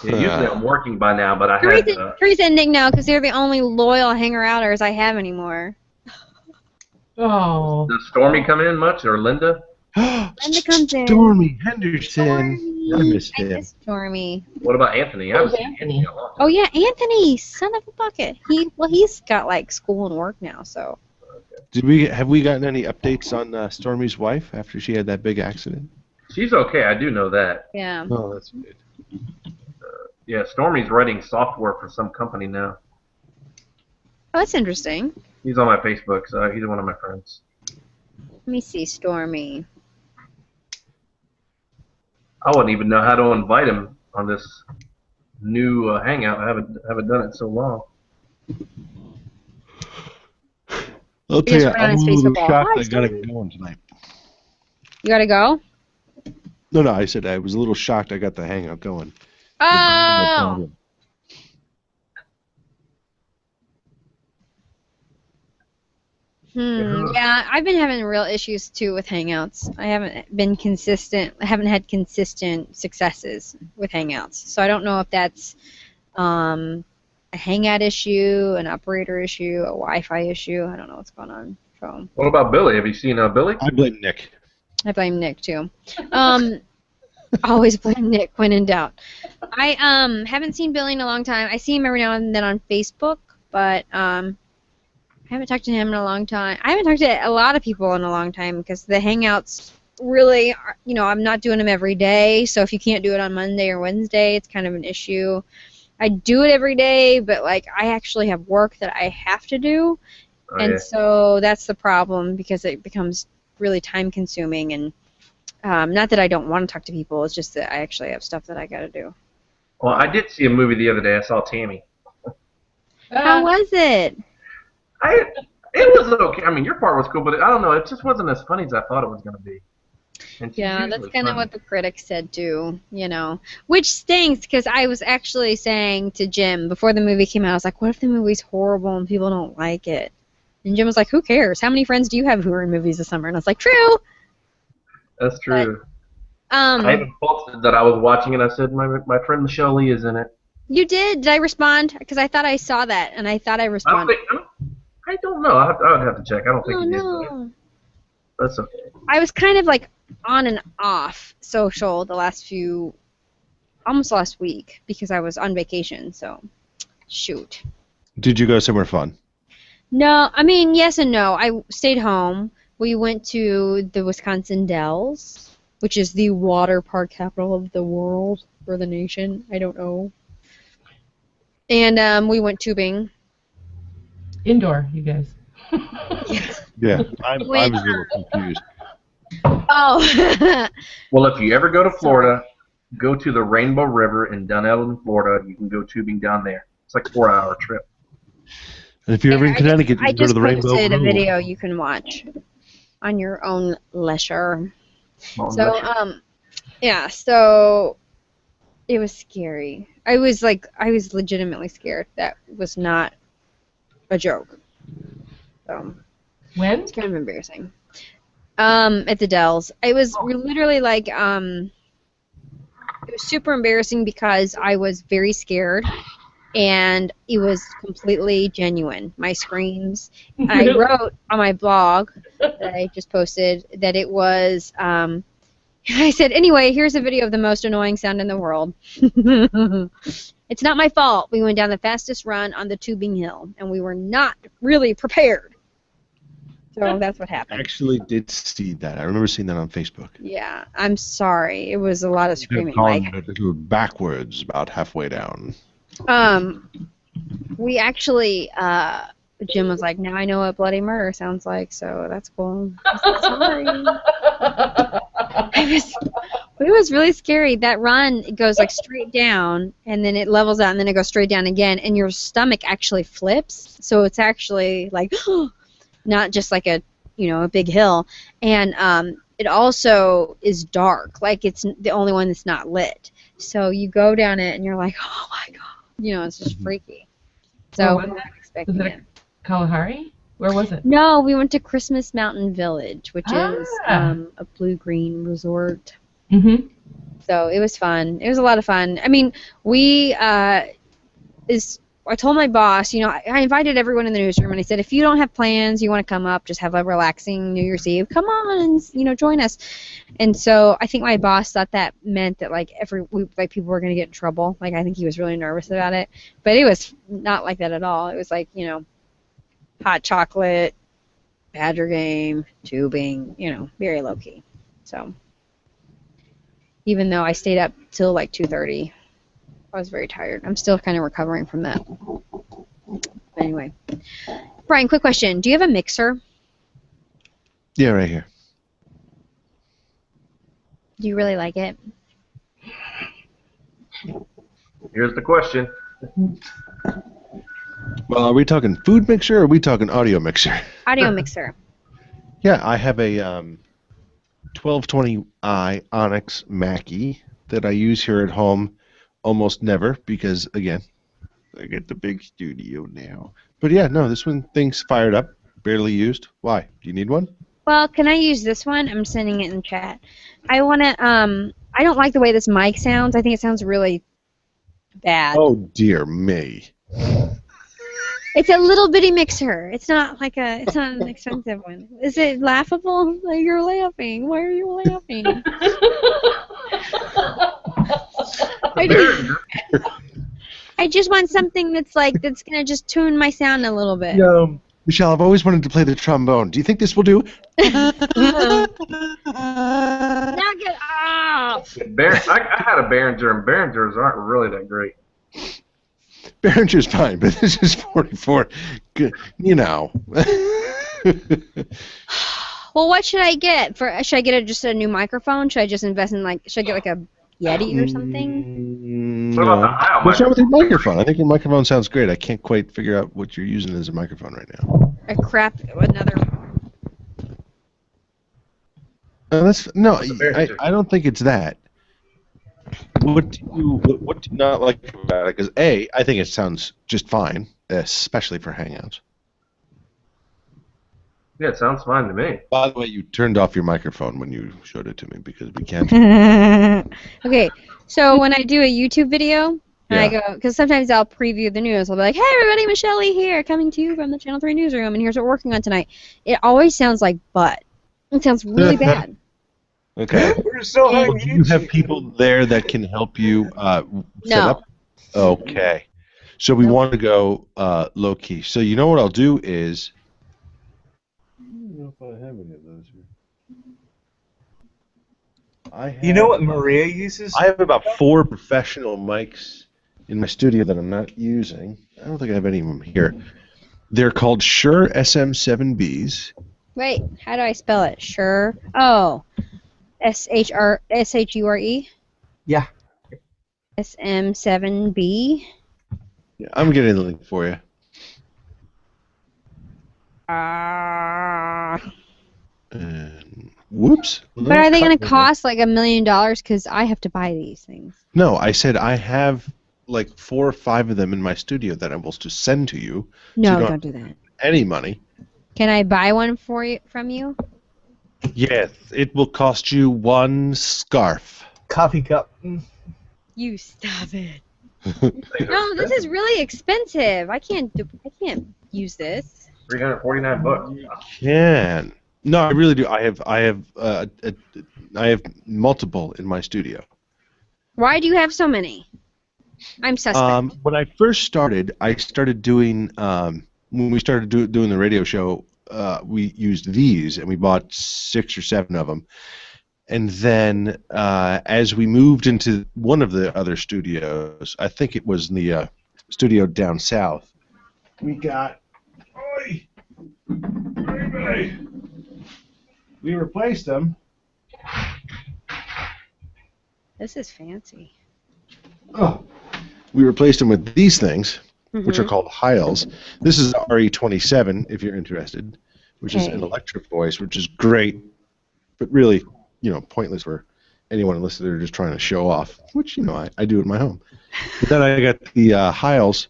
Yeah, usually I'm working by now, but I had. Teresa and Nick now, because they're the only loyal hanger-outers I have anymore. Oh. Does Stormy come in much, or Linda? Linda comes in. Stormy Henderson. I miss I him. miss Stormy. What about Anthony? I haven't seen Anthony? in a long time. Oh yeah, Anthony, son of a bucket. He's got like school and work now, so. Have we gotten any updates on Stormy's wife after she had that big accident? She's okay. I do know that. Yeah. Oh, that's good. Yeah, Stormy's writing software for some company now. Oh, that's interesting. He's on my Facebook, so he's one of my friends. Let me see, Stormy. I wouldn't even know how to invite him on this new hangout. I haven't done it so long. I'll tell you, put on I'm a his little Facebook wall. shocked Hi, I got Stormy. it going tonight. You gotta go? No, I said I was a little shocked I got the hangout going. No Oh! problem. Yeah, I've been having real issues too with Hangouts. I haven't been consistent. I haven't had consistent successes with Hangouts. So I don't know if that's a Hangout issue, an operator issue, a Wi-Fi issue. I don't know what's going on. So What about Billy? Have you seen Billy? I blame Nick. I blame Nick too. Always blame Nick when in doubt. I haven't seen Billy in a long time. I see him every now and then on Facebook, but I haven't talked to him in a long time. I haven't talked to a lot of people in a long time because the Hangouts really are, I'm not doing them every day. So if you can't do it on Monday or Wednesday, it's kind of an issue. I do it every day, but like I actually have work that I have to do. Oh, And yeah. so that's the problem because it becomes really time consuming and not that I don't want to talk to people, it's just that I actually have stuff that I got to do. Well, I did see a movie the other day. I saw Tammy. How was it? It was okay. I mean, your part was cool, but I don't know. It just wasn't as funny as I thought it was going to be. And she's Yeah, that's usually kind of funny. what the critics said too, which stinks because I was actually saying to Jim before the movie came out, I was like, what if the movie's horrible and people don't like it? And Jim was like, who cares? How many friends do you have who are in movies this summer? And I was like, true. That's true. I I even posted that I was watching it. I said my friend Michelle Lee is in it. You did? Did I respond? Because I thought I saw that and I thought I responded. I don't know. I would have to check. I don't think Oh you did. no. But that's okay. I was kind of like on and off social almost last week because I was on vacation, so shoot. Did you go somewhere fun? No, I mean, yes and no. I stayed home. We went to the Wisconsin Dells, which is the water park capital of the world or the nation. I don't know. And we went tubing. Indoor, you guys. Yeah, I was a little confused. Oh. Well, if you ever go to Florida, go to the Rainbow River in Dunedin, Florida. You can go tubing down there. It's like a 4-hour trip. And if you're ever in Connecticut, you I can go to just the Rainbow posted a Road. video you can watch on your own leisure. Yeah, so it was scary. I was legitimately scared. That was not a joke. So when? It's kind of embarrassing. At the Dells. It was literally like, it was super embarrassing because I was very scared. And it was completely genuine. My screams. I wrote on my blog that I just posted that it was. I said, anyway, here's a video of the most annoying sound in the world. It's not my fault. We went down the fastest run on the tubing hill, and we were not really prepared. So that's what happened. I actually did see that. I remember seeing that on Facebook. Yeah, I'm sorry. It was a lot of screaming. We were backwards about halfway down. We actually, Jim was like, now I know what bloody murder sounds like, so that's cool. I said, sorry. It was really scary. That run, it goes like straight down, and then it levels out, and then it goes straight down again, and your stomach actually flips, so it's actually like, not just like a big hill, and it also is dark, like it's the only one that's not lit. So you go down it, and you're like, oh my god. It's just freaky. So I'm not expecting it. Kalahari? Where was it? No, we went to Christmas Mountain Village, which is a blue-green resort. Mm-hmm. So it was fun. It was a lot of fun. I mean, I told my boss, I invited everyone in the newsroom, and I said, if you don't have plans, you want to come up, just have a relaxing New Year's Eve, come on and, join us. And so I think my boss thought that meant that, people were going to get in trouble. Like, I think he was really nervous about it. But it was not like that at all. It was like, hot chocolate, Badger game, tubing, very low-key. So even though I stayed up till like 2:30, I was very tired. I'm still kind of recovering from that. But anyway. Brian, quick question. Do you have a mixer? Yeah, right here. Do you really like it? Here's the question. Well, are we talking food mixer or are we talking audio mixer? Audio mixer. Yeah, I have a 1220i Onyx Mackie that I use here at home almost never because, again, I get the big studio now. But yeah, no, this thing's fired up, barely used. Why? Do you need one? Well, can I use this one? I'm sending it in chat. I want to, I don't like the way this mic sounds. I think it sounds really bad. Oh, dear me. It's a little bitty mixer. It's not it's not an expensive one. Is it laughable? Like, you're laughing. Why are you laughing? I just want something that's gonna just tune my sound a little bit. Michelle, I've always wanted to play the trombone. Do you think this will do? Knock it off! I had a Behringer, and Behringers aren't really that great. Behringer's fine, but this is 44. Good, Well, what should I get? Should I get just a new microphone? Should I just invest in should I get like a Yeti or something? No. What's wrong with your microphone? I think your microphone sounds great. I can't quite figure out what you're using as a microphone right now. Another. I don't think it's that. What do you not like about it? Because A, I think it sounds just fine, especially for Hangouts. Yeah, it sounds fine to me. By the way, you turned off your microphone when you showed it to me because we can't. Okay, so when I do a YouTube video, and I go, because sometimes I'll preview the news. I'll be like, hey everybody, Michelle here, coming to you from the Channel 3 newsroom, and here's what we're working on tonight. It always sounds like butt. It sounds really bad. Okay. We're so high. Do you have people there that can help you set up? Okay. So we want to go low key. So you know what I'll do is. I don't know if I have any of those here. You know what Maria uses? I have about 4 professional mics in my studio that I'm not using. I don't think I have any of them here. They're called Shure SM7Bs. Wait, how do I spell it? Sure. Oh, SHURE. Yeah. SM7B. Yeah, I'm getting the link for you. Whoops. But are they going to cost like $1 million? Because I have to buy these things. No, I said I have like 4 or 5 of them in my studio that I will just send to you. No, so you don't do that. Any money. Can I buy one from you? Yes, it will cost you 1 scarf. Coffee cup. You stop it. No, this is really expensive. I can't use this. $349. Can. No, I really do. I have multiple in my studio. Why do you have so many? I'm suspect. When I first started, doing when we started doing the radio show, we used these, and we bought 6 or 7 of them. And then as we moved into one of the other studios, I think it was in the studio down south, we got. We replaced them. This is fancy. Oh. We replaced them with these things, which are called Hiles. This is RE27, if you're interested, which is an electric voice, which is great, but really, pointless for anyone unless they're just trying to show off, which, I do at my home. But then I got the Hiles,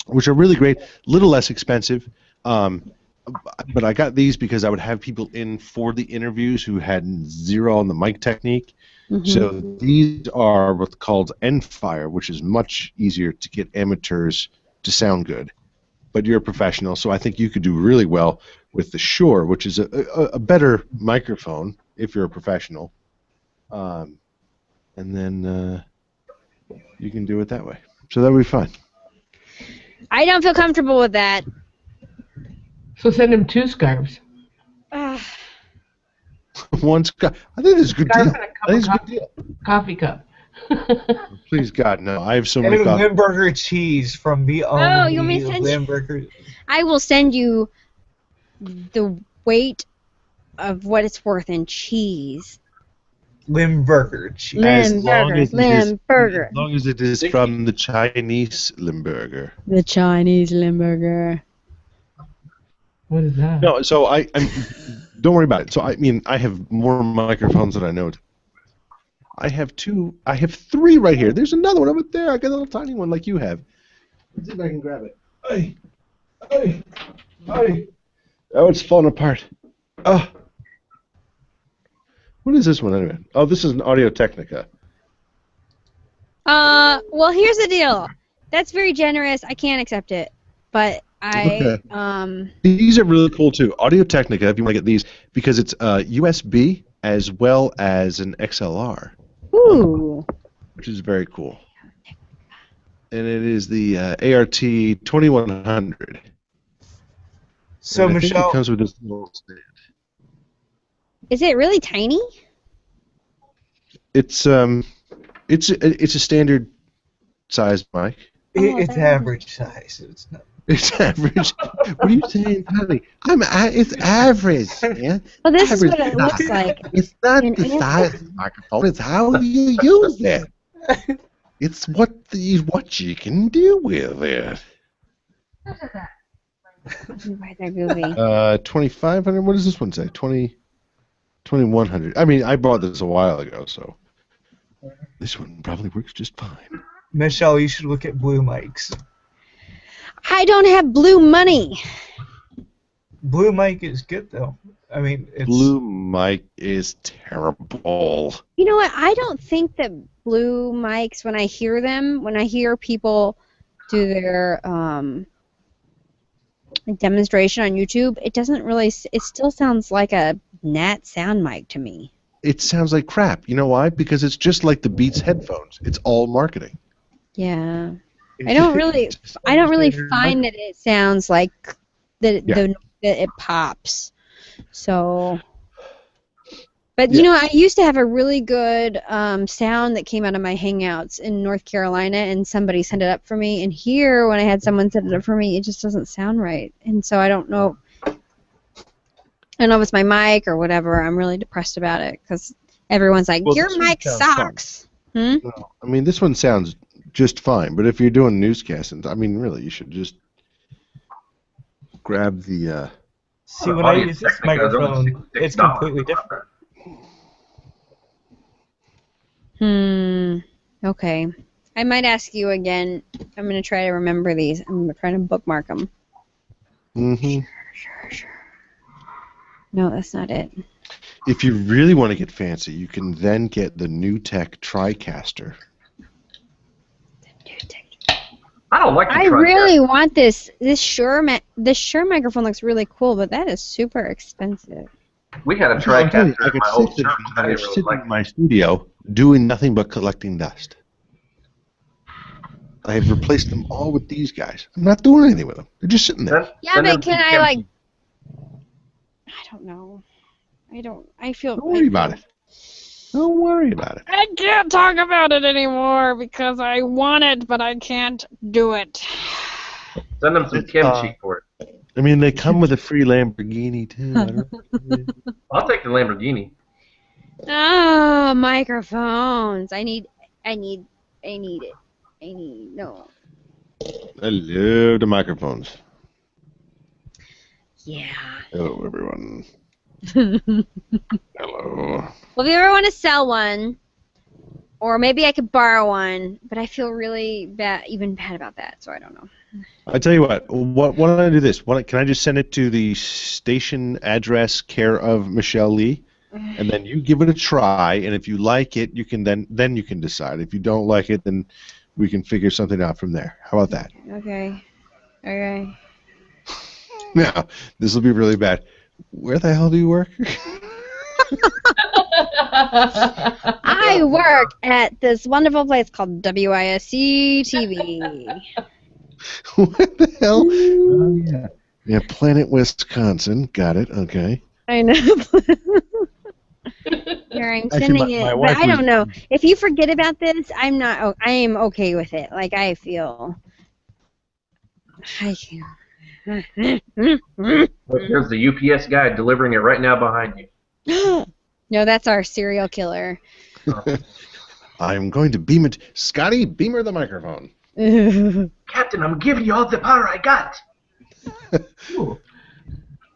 which are really great, a little less expensive. But I got these because I would have people in for the interviews who had zero on the mic technique. So these are what's called end-fire, which is much easier to get amateurs to sound good. But you're a professional, so I think you could do really well with the Shure, which is a better microphone if you're a professional. And then you can do it that way. So that would be fine. I don't feel comfortable with that. So send him 2 scarves. 1 scarf. I think this is a good deal. I think it's a good deal. Coffee cup. Please, God, no. I have so And many coffee. Limburger cheese from the Oh, you want me to send Limburger. I will send you the weight of what it's worth in cheese. Limburger cheese. Limburger. As long as it is from the Chinese Limburger. The Chinese Limburger. What is that? No, so I'm. Don't worry about it. So I have more microphones than I know. I have 2. I have 3 right here. There's another one over there. I got a little tiny one like you have. Let's see if I can grab it. Hey. Oh, it's falling apart. Oh. What is this one anyway? Oh, this is an Audio Technica. Well, here's the deal. That's very generous. I can't accept it, but These are really cool too. Audio Technica, if you want to get these, because it's USB as well as an XLR. Ooh. Which is very cool. And it is the ART 2100. So and I Michelle, think it comes with this little stand. Is it really tiny? It's a standard size mic. It's average size. It's not. It's average. What are you saying, honey? It's average, man. Well, this average. is what it looks like. It's not the size of the microphone. It's how you use it. It's what you can do with it. Right there, Goofy. 2,500. What does this one say? 2,100. I mean, I bought this a while ago, so this one probably works just fine. Michelle, you should look at Blue mics. I don't have blue money. Blue mic is good though. I mean, it's... Blue mic is terrible. You know what? I don't think that blue mics, when I hear them, when I hear people do their demonstration on YouTube, it doesn't really. It still sounds like a Nat sound mic to me. It sounds like crap. You know why? Because it's just like the Beats headphones. It's all marketing. Yeah. I don't really find that it sounds like that it pops. So, But you know, I used to have a really good sound that came out of my Hangouts in North Carolina, and somebody sent it up for me. And here, when I had someone set it up for me, it just doesn't sound right. And so I don't know. I don't know if it's my mic or whatever. I'm really depressed about it because everyone's like, Well, "Your this one mic sounds sucks." Hmm? No, I mean, this one sounds just fine, but if you're doing newscasts, I mean, really, you should just grab the. See, when I use this microphone, it's completely different. Okay. I might ask you again. I'm going to try to remember these. I'm trying to bookmark them. Mm-hmm. Sure. No, that's not it. If you really want to get fancy, you can then get the NewTek TriCaster. I don't like the I really want this. This Shure microphone looks really cool, but that is super expensive. We had a I TriCaster could in my old sit, church. I didn't really like in my studio doing nothing but collecting dust. I have replaced them all with these guys. I'm not doing anything with them. They're just sitting there. Yeah, but can I like? I don't know. I feel. Don't worry about it. Don't worry about it. I can't talk about it anymore because I want it, but I can't do it. Send them some kimchi for it. I mean, they come with a free Lamborghini too. I'll take the Lamborghini. Oh, microphones. I need it. No. I love the microphones. Yeah. Hello, everyone. Hello. Well, if you ever want to sell one, or maybe I could borrow one, but I feel really bad about that, so I don't know. I tell you what. Why don't I do this? Can I just send it to the station address, care of Michelle Lee, and then you give it a try, and if you like it, you can then you can decide. If you don't like it, then we can figure something out from there. How about that? Okay. Now, this will be really bad. Where the hell do you work? I work at this wonderful place called WISC TV. What the hell? Oh, yeah. Yeah, Planet Wisconsin. Got it. Okay. I know. Here, I'm sending it, but I don't know. If you forget about this, I am okay with it. Like, I feel. I can't. There's the UPS guy delivering it right now behind you. No, that's our serial killer. I'm going to beam it. Scotty, beam her the microphone. Captain, I'm giving you all the power I got. Ooh,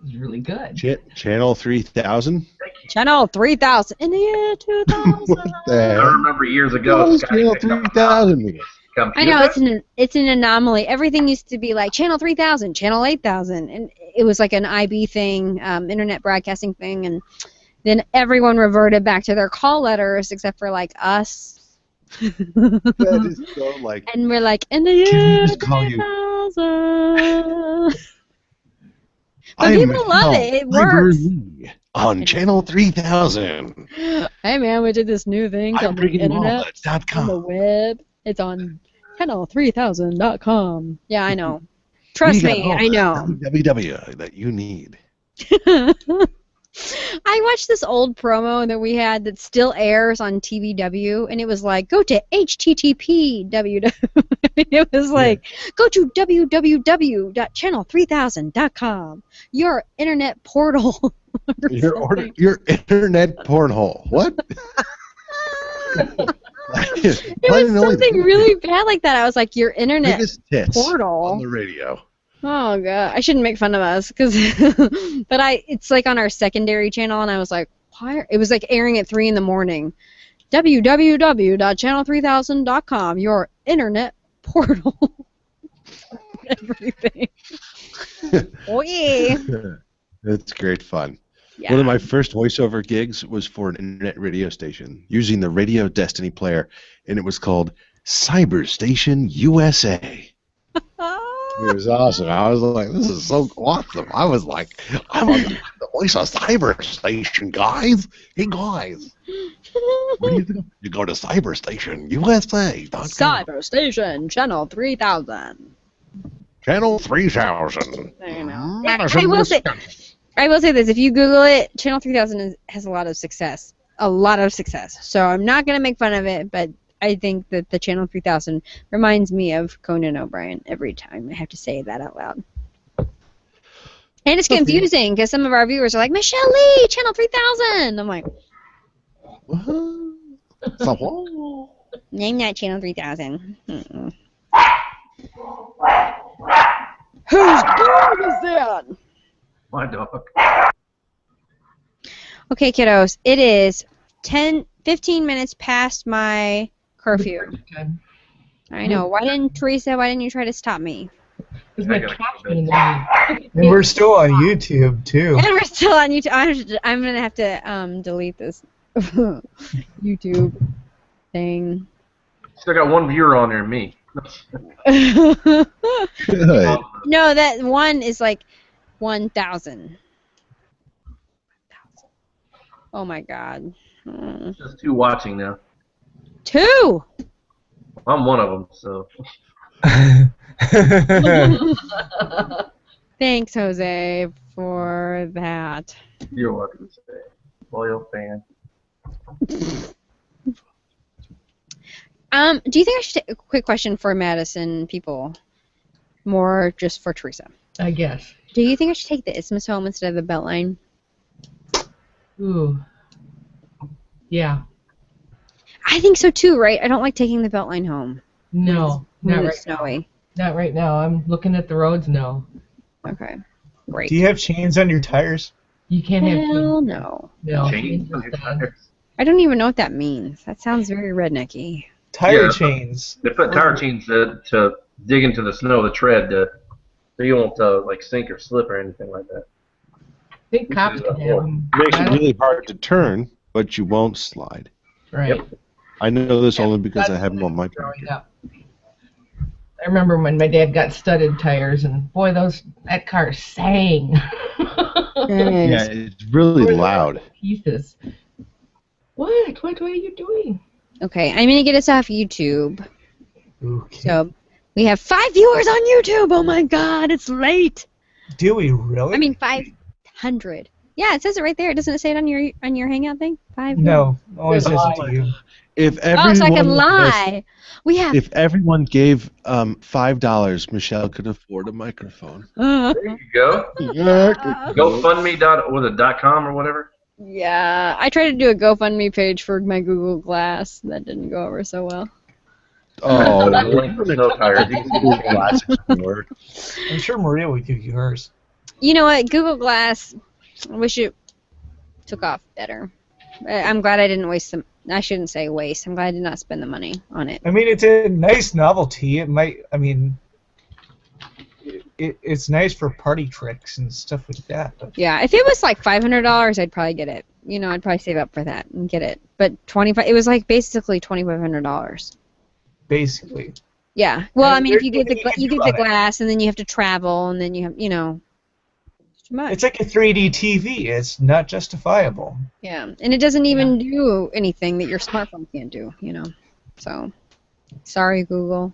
it's really good. Channel 3000? Channel 3000 in the year 2000. What the hell? I remember years ago. Channel 3000. I know, it's an anomaly. Everything used to be like Channel 3000, Channel 8000, and it was like an IB thing, internet broadcasting thing, and then everyone reverted back to their call letters except for like us. That is so like. And we're like, in the year 2000. But people love it. It works. On Channel 3000. Hey man, we did this new thing on the internet, on the web. It's on channel3000.com. Yeah, I know. Trust me, I know. www that you need. I watched this old promo that we had that still airs on TVW, and it was like, go to http It was like, go to www.channel3000.com, your internet portal. Your internet pornhole. What? It was something really bad like that. I was like, your internet portal on the radio. Oh god, I shouldn't make fun of us, but it's like on our secondary channel, and I was like, why? It was like airing at 3 in the morning. www.channel3000.com, your internet portal. Everything. Oh yeah. That's great fun. Yeah. One of my first voiceover gigs was for an internet radio station using the Radio Destiny player, and it was called Cyber Station USA. It was awesome. I was like, this is so awesome. I was like, I'm on the voice of Cyber Station, guys. Hey, guys. Where do you go? You go to Cyber Station USA. Cyber Station, Channel 3000. Channel 3000. I know. Madison, I will say, I will say this: if you Google it, Channel 3000 has a lot of success. A lot of success. So I'm not gonna make fun of it, but I think that the Channel 3000 reminds me of Conan O'Brien every time. I have to say that out loud. And it's confusing because some of our viewers are like, Michelle Lee, Channel 3000. I'm like, name that Channel 3000. Whose dog is that? My dog. Okay, kiddos, it is 15 minutes past my curfew. I know. Why didn't you try to stop me? And we're still on YouTube too. And we're still on YouTube. I'm gonna have to delete this YouTube thing. Still got one viewer on there, me. Good. No, that one is like 1,000. Oh my God. Just 2 watching now. 2. I'm one of them, so. Thanks, Jose, for that. You're welcome. Loyal fan. Do you think I should take a quick question for Madison people? More just for Teresa. I guess. Do you think I should take the Isthmus home instead of the Beltline? Ooh. Yeah. I think so too, right? I don't like taking the Beltline home. No, when not it's right snowy. now. Not right now. I'm looking at the roads. No. Okay. Great. Do you have chains on your tires? You can't have Hell chains. no. No. Chains on your tires? I don't even know what that means. That sounds very rednecky. Tire chains. They put tire chains to dig into the snow, the tread, so you won't like sink or slip or anything like that. I think cops can have them. Makes it really hard to turn, but you won't slide. Right. Yep. I know this only because I have them on my car. Growing up. I remember when my dad got studded tires, and boy, that car sang. Yeah, it's really loud. Pieces. What? What are you doing? Okay, I'm gonna get us off YouTube. Okay. So we have 5 viewers on YouTube. Oh my God, it's late. Do we really? I mean 500. Yeah, it says it right there. Doesn't it say it on your Hangout thing? 5. No, always says it to you. If Oh, everyone, so I can lie. We have. if everyone gave $5, Michelle could afford a microphone. There you go. GoFundMe.com or whatever. Yeah, I tried to do a GoFundMe page for my Google Glass. That didn't go over so well. Oh, I'm sure Maria would do yours. You know what? Google Glass, I wish it took off better. I'm glad I didn't waste some. I shouldn't say waste. I'm glad I did not spend the money on it. I mean, it's a nice novelty. It might. I mean, it's nice for party tricks and stuff like that. But Yeah, if it was like $500, I'd probably get it. You know, I'd probably save up for that and get it. But it was like basically $2,500. basically, Yeah. Well, I mean, if you They're- give the glass and then you have to travel and then you have, it's too much. it's like a 3D TV. It's not justifiable. Yeah, and it doesn't even do anything that your smartphone can't do, So, sorry, Google.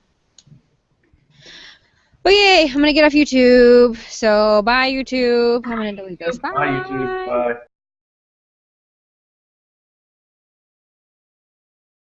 But yay, I'm going to get off YouTube. So, bye, YouTube. I'm going to delete this. Bye. Bye, YouTube. Bye.